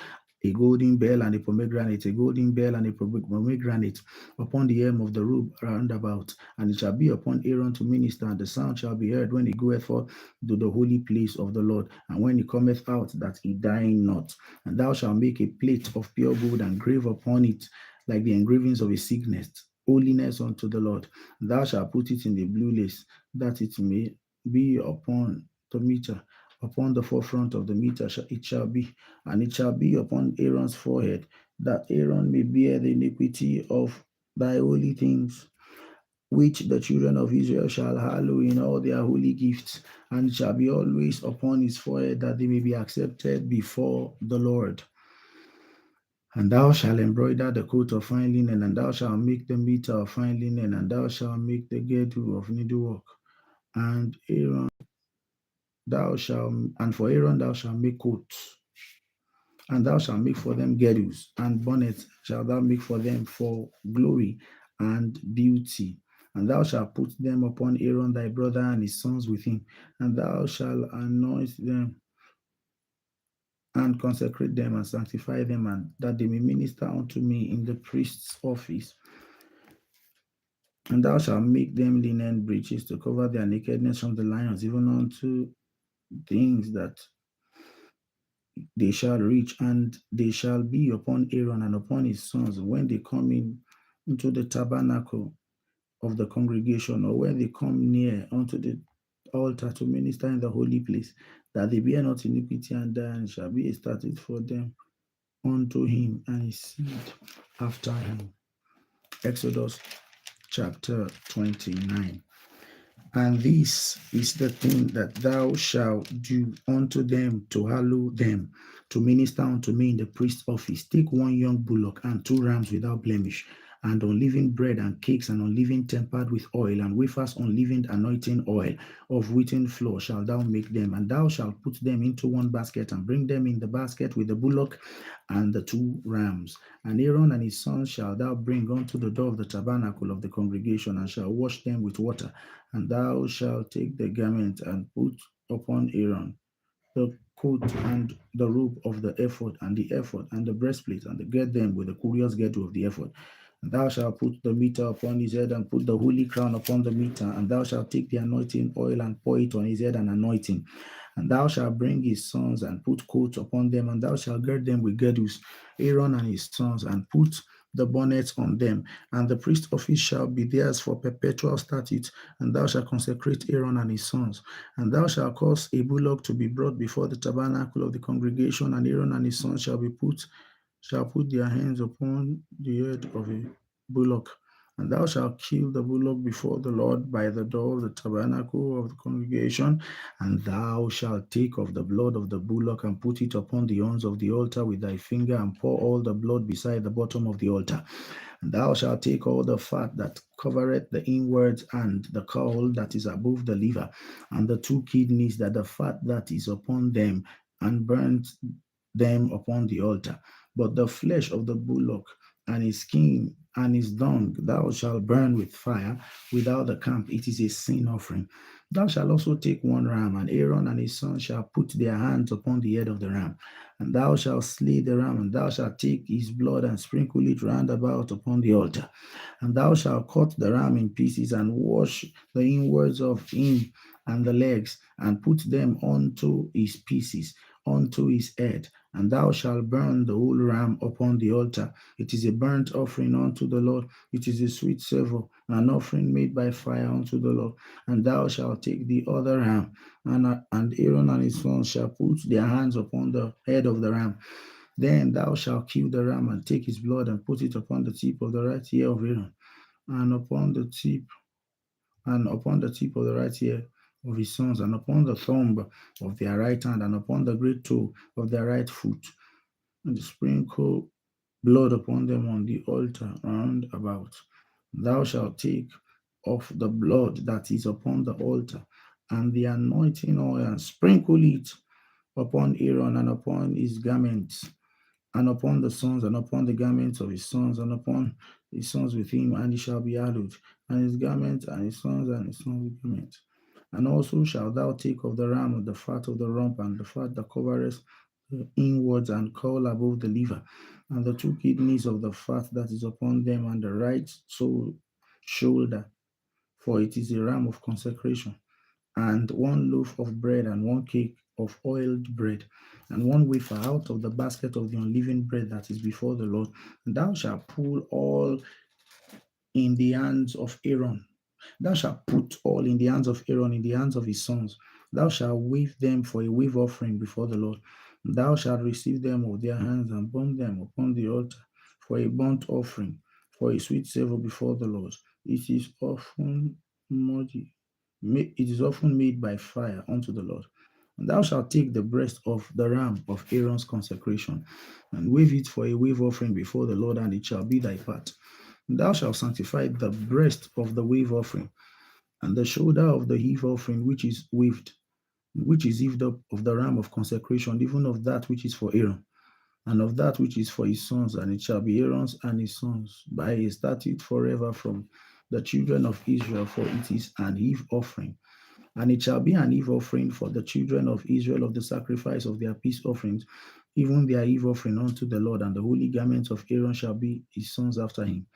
S1: A golden bell and a pomegranate, a golden bell and a pomegranate upon the hem of the robe round about. And it shall be upon Aaron to minister, and the sound shall be heard when he goeth forth to the holy place of the Lord, and when he cometh out, that he die not. And thou shalt make a plate of pure gold, and grave upon it like the engravings of a signet, holiness unto the Lord. And thou shalt put it in the blue lace, that it may be upon the meter, upon the forefront of the meter it shall be, and it shall be upon Aaron's forehead, that Aaron may bear the iniquity of thy holy things, which the children of Israel shall hallow in all their holy gifts, and shall be always upon his forehead, that they may be accepted before the Lord. And thou shalt embroider the coat of fine linen, and thou shalt make the mitre of fine linen, and thou shalt make the girdle of needlework. And Aaron thou shalt, and for Aaron thou shalt make coats, and thou shalt make for them girdles, and bonnets shalt thou make for them for glory and beauty. And thou shalt put them upon Aaron thy brother and his sons with him, and thou shalt anoint them and consecrate them and sanctify them, and that they may minister unto me in the priest's office. And thou shalt make them linen breeches to cover their nakedness from the lions, even unto things that they shall reach, and they shall be upon Aaron and upon his sons when they come in into the tabernacle of the congregation, or when they come near unto the altar to minister in the holy place, that they bear not iniquity, and then shall be a statute for them unto him and his seed after him. Exodus chapter 29. And this is the thing that thou shalt do unto them to hallow them, to minister unto me in the priest's office. Take one young bullock and 2 rams without blemish, and unleavened bread and cakes, and unleavened tempered with oil, and wafers unleavened anointing oil of wheaten flour shalt thou make them. And thou shalt put them into one basket, and bring them in the basket with the bullock and the 2 rams. And Aaron and his sons shall thou bring unto the door of the tabernacle of the congregation, and shall wash them with water. And thou shalt take the garment and put upon Aaron the coat and the robe of the ephod, and the ephod and the breastplate, and gird them with the curious girdle of the ephod. And thou shalt put the mitre upon his head, and put the holy crown upon the mitre. And thou shalt take the anointing oil and pour it on his head, and anoint him. And thou shalt bring his sons and put coats upon them, and thou shalt gird them with girdles, Aaron and his sons, and put the bonnets on them. And the priest office shall be theirs for perpetual statute, and thou shalt consecrate Aaron and his sons. And thou shalt cause a bullock to be brought before the tabernacle of the congregation, and Aaron and his sons shall put their hands upon the head of a bullock. And thou shalt kill the bullock before the Lord by the door of the tabernacle of the congregation. And thou shalt take of the blood of the bullock and put it upon the horns of the altar with thy finger, and pour all the blood beside the bottom of the altar. And thou shalt take all the fat that covereth the inwards, and the caul that is above the liver, and the 2 kidneys, that the fat that is upon them, and burn them upon the altar. But the flesh of the bullock and his skin and his dung thou shalt burn with fire without the camp. It is a sin offering. Thou shalt also take 1 ram, and Aaron and his sons shall put their hands upon the head of the ram. And thou shalt slay the ram, and thou shalt take his blood and sprinkle it round about upon the altar. And thou shalt cut the ram in pieces, and wash the inwards of him and the legs, and put them onto his pieces, unto his head. And thou shalt burn the whole ram upon the altar. It is a burnt offering unto the Lord. It is a sweet savour, an offering made by fire unto the Lord. And thou shalt take the other ram, and Aaron and his sons shall put their hands upon the head of the ram. Then thou shalt kill the ram, and take his blood, and put it upon the tip of the right ear of Aaron, and upon the tip of the right ear of his sons, and upon the thumb of their right hand, and upon the great toe of their right foot, and sprinkle blood upon them on the altar round about. Thou shalt take of the blood that is upon the altar, and the anointing oil, and sprinkle it upon Aaron, and upon his garments, and upon the sons, and upon the garments of his sons, and upon his sons with him, and he shall be hallowed, and his garments, and his sons with garments. And also shalt thou take of the ram, of the fat of the rump, and the fat that covereth the inwards, and caul above the liver, and the 2 kidneys of the fat that is upon them, and the right shoulder, for it is a ram of consecration, and 1 loaf of bread, and 1 cake of oiled bread, and 1 wafer out of the basket of the unleavened bread that is before the Lord. And thou shalt pull all in the hands of Aaron. Thou shalt put all in the hands of Aaron, in the hands of his sons. Thou shalt wave them for a wave offering before the Lord. Thou shalt receive them of their hands, and burn them upon the altar for a burnt offering, for a sweet savour before the Lord. It is often muddy. It is often made by fire unto the Lord. And thou shalt take the breast of the ram of Aaron's consecration, and wave it for a wave offering before the Lord, and it shall be thy part. And thou shalt sanctify the breast of the wave offering, and the shoulder of the heave offering which is heaved up of the ram of consecration, even of that which is for Aaron, and of that which is for his sons, and it shall be Aaron's and his sons by a statute forever from the children of Israel, for it is an heave offering. And it shall be an heave offering for the children of Israel of the sacrifice of their peace offerings, even their heave offering unto the Lord. And the holy garments of Aaron shall be his sons after him,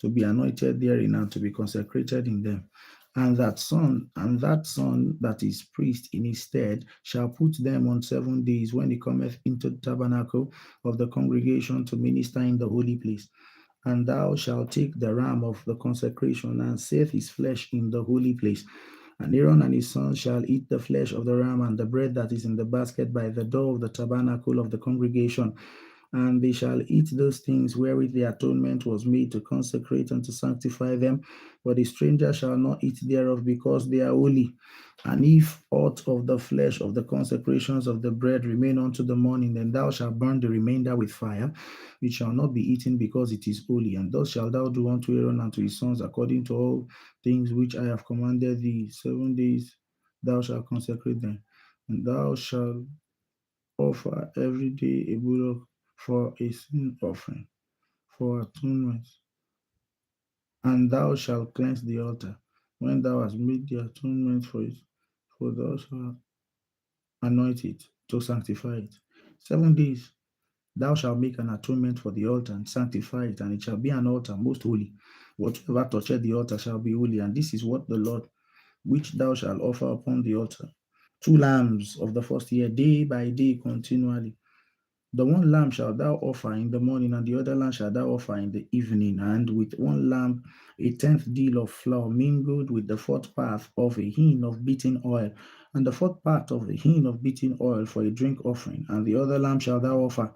S1: to be anointed therein and to be consecrated in them. And that son that is priest in his stead shall put them on 7 days when he cometh into the tabernacle of the congregation to minister in the holy place. And thou shalt take the ram of the consecration and set his flesh in the holy place. And Aaron and his sons shall eat the flesh of the ram and the bread that is in the basket by the door of the tabernacle of the congregation, and they shall eat those things wherewith the atonement was made to consecrate and to sanctify them. But the stranger shall not eat thereof, because they are holy. And if aught of the flesh of the consecrations of the bread remain unto the morning, then thou shalt burn the remainder with fire. It shall not be eaten, because it is holy. And thus shalt thou do unto Aaron and to his sons according to all things which I have commanded thee. 7 days thou shalt consecrate them. And thou shalt offer every day a bullock for a sin offering, for atonement. And thou shalt cleanse the altar when thou hast made the atonement for it, for thou shalt anoint it to sanctify it. 7 days thou shalt make an atonement for the altar and sanctify it, and it shall be an altar most holy. Whatever toucheth the altar shall be holy, and this is what the Lord which thou shalt offer upon the altar. 2 lambs of the first year, day by day continually. The one lamb shalt thou offer in the morning, and the other lamb shalt thou offer in the evening, and with one lamb a tenth deal of flour mingled with the fourth part of a hin of beaten oil, and the fourth part of a hin of beaten oil for a drink offering. And the other lamb shalt thou offer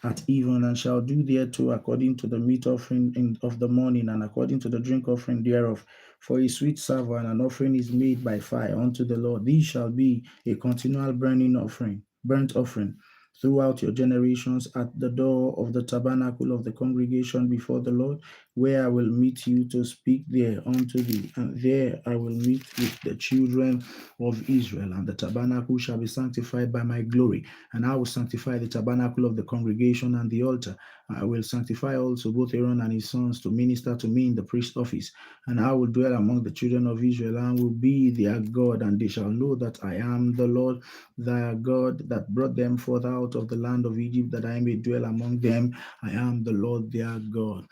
S1: at even, and shall do thereto according to the meat offering of the morning, and according to the drink offering thereof. For a sweet savour and an offering is made by fire unto the Lord. These shall be a continual burning offering, burnt offering, throughout your generations at the door of the tabernacle of the congregation before the Lord, where I will meet you to speak there unto thee. And there I will meet with the children of Israel, and the tabernacle shall be sanctified by my glory. And I will sanctify the tabernacle of the congregation and the altar. I will sanctify also both Aaron and his sons to minister to me in the priest office. And I will dwell among the children of Israel and will be their God, and they shall know that I am the Lord their God that brought them forth out of the land of Egypt, that I may dwell among them. I am the Lord their God.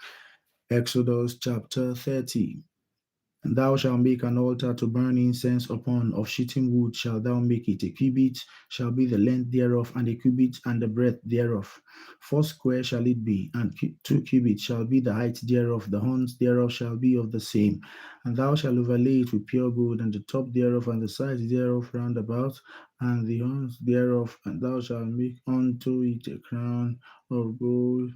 S1: Exodus chapter 30. And thou shalt make an altar to burn incense upon. Of shittim wood shalt thou make it. A cubit shall be the length thereof, and a cubit and the breadth thereof. 4 square shall it be, and 2 cubits shall be the height thereof. The horns thereof shall be of the same. And thou shalt overlay it with pure gold, and the top thereof, and the sides thereof round about, and the horns thereof. And thou shalt make unto it a crown of gold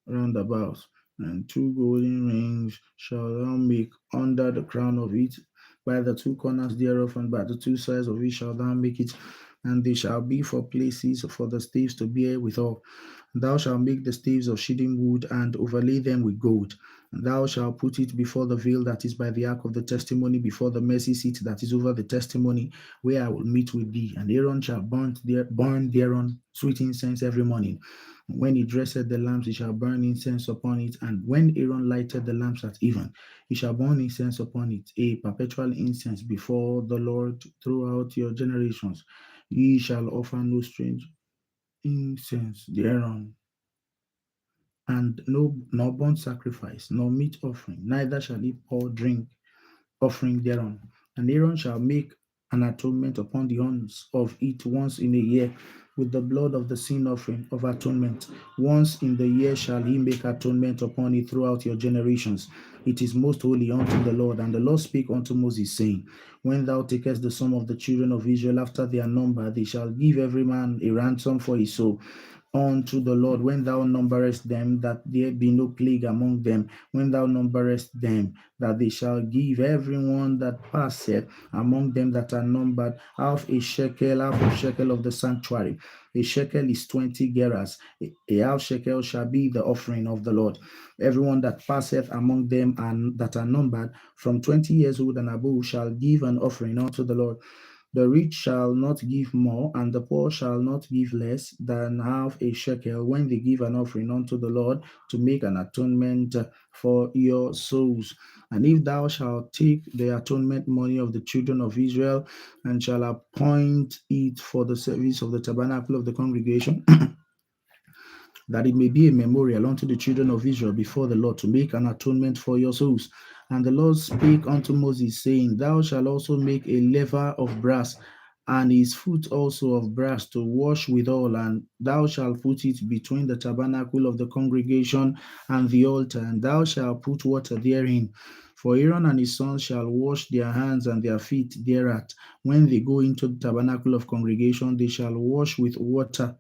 S1: round about, and 2 golden rings shall thou make under the crown of it, by the 2 corners thereof, and by the 2 sides of it shall thou make it, and they shall be for places for the staves to bear withal. Thou shalt make the staves of shittim wood, and overlay them with gold. And thou shalt put it before the veil that is by the ark of the testimony, before the mercy seat that is over the testimony, where I will meet with thee. And Aaron shall burn thereon sweet incense every morning. When he dresseth the lamps, he shall burn incense upon it. And when Aaron lighted the lamps at even, he shall burn incense upon it, a perpetual incense before the Lord throughout your generations. Ye shall offer no strange incense thereon, and no nor burnt sacrifice, nor meat offering, neither shall he pour drink offering thereon. And Aaron shall make an atonement upon the horns of it once in a year with the blood of the sin offering of atonement. Once in the year shall he make atonement upon it throughout your generations. It is most holy unto the Lord. And the Lord spake unto Moses, saying, When thou takest the sum of the children of Israel after their number, they shall give every man a ransom for his soul. unto the Lord when thou numberest them, that there be no plague among them, when thou numberest them, that they shall give everyone that passeth among them that are numbered half a shekel of the sanctuary. A shekel is 20 gerahs. A half shekel shall be the offering of the Lord. Everyone that passeth among them and that are numbered from 20 years old and above shall give an offering unto the Lord. The rich shall not give more, and the poor shall not give less than half a shekel when they give an offering unto the Lord to make an atonement for your souls. And if thou shalt take the atonement money of the children of Israel and shall appoint it for the service of the tabernacle of the congregation, that it may be a memorial unto the children of Israel before the Lord to make an atonement for your souls. And the Lord spake unto Moses, saying, Thou shalt also make a laver of brass, and his foot also of brass to wash withal, and thou shalt put it between the tabernacle of the congregation and the altar, and thou shalt put water therein. For Aaron and his sons shall wash their hands and their feet thereat. When they go into the tabernacle of congregation, they shall wash with water,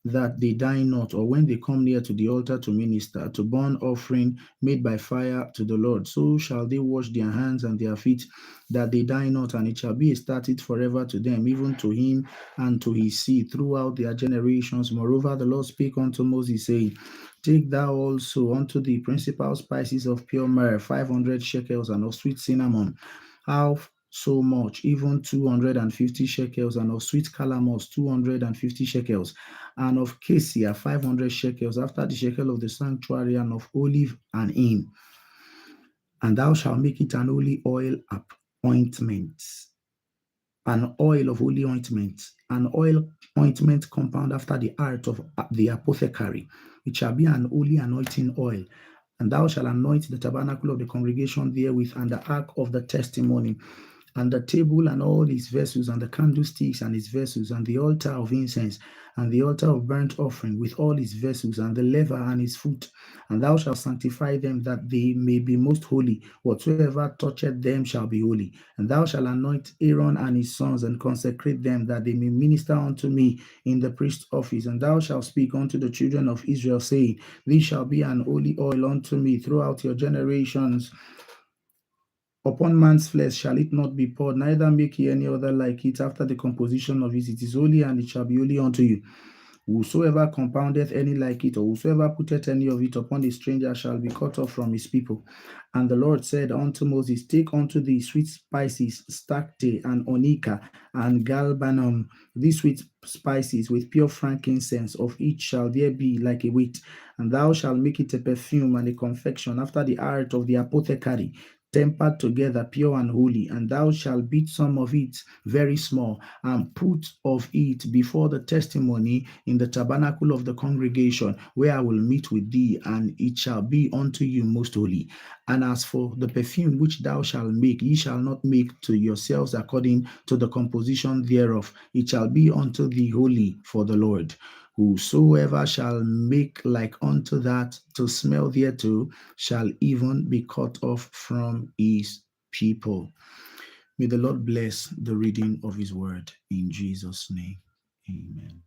S1: that they die not, or when they come near to the altar to minister, to burn offering made by fire to the Lord. So shall they wash their hands and their feet, that they die not, and it shall be established forever to them, even to him and to his seed throughout their generations. Moreover, the Lord spake unto Moses, saying, Take thou also unto the principal spices of pure myrrh 500 shekels, and of sweet cinnamon half so much, even 250 shekels, and of sweet calamus 250 shekels, and of cassia 500 shekels, after the shekel of the sanctuary, and of olive and hin. And thou shalt make it an holy oil ointment, an oil of holy ointment, an oil ointment compound after the art of the apothecary. It shall be an holy anointing oil. And thou shalt anoint the tabernacle of the congregation therewith, and the ark of the testimony, and the table and all its vessels, and the candlesticks and its vessels, and the altar of incense, and the altar of burnt offering with all its vessels, and the laver and its foot. And thou shalt sanctify them, that they may be most holy. Whatsoever toucheth them shall be holy. And thou shalt anoint Aaron and his sons, and consecrate them, that they may minister unto me in the priest's office. And thou shalt speak unto the children of Israel, saying, This shall be an holy oil unto me throughout your generations. Upon man's flesh shall it not be poured, neither make ye any other like it after the composition of it. It is holy, and it shall be holy unto you. Whosoever compoundeth any like it, or whosoever putteth any of it upon a stranger, shall be cut off from his people. And the Lord said unto Moses, Take unto thee sweet spices, stacte, and onycha, and galbanum, these sweet spices with pure frankincense, of each shall there be like a weight. And thou shalt make it a perfume and a confection after the art of the apothecary, tempered together, pure and holy. And thou shalt beat some of it very small, and put of it before the testimony in the tabernacle of the congregation, where I will meet with thee, and it shall be unto you most holy. And as for the perfume which thou shalt make, ye shall not make to yourselves according to the composition thereof. It shall be unto thee holy for the Lord. Whosoever shall make like unto that to smell thereto shall even be cut off from his people. May the Lord bless the reading of his word in Jesus' name. Amen.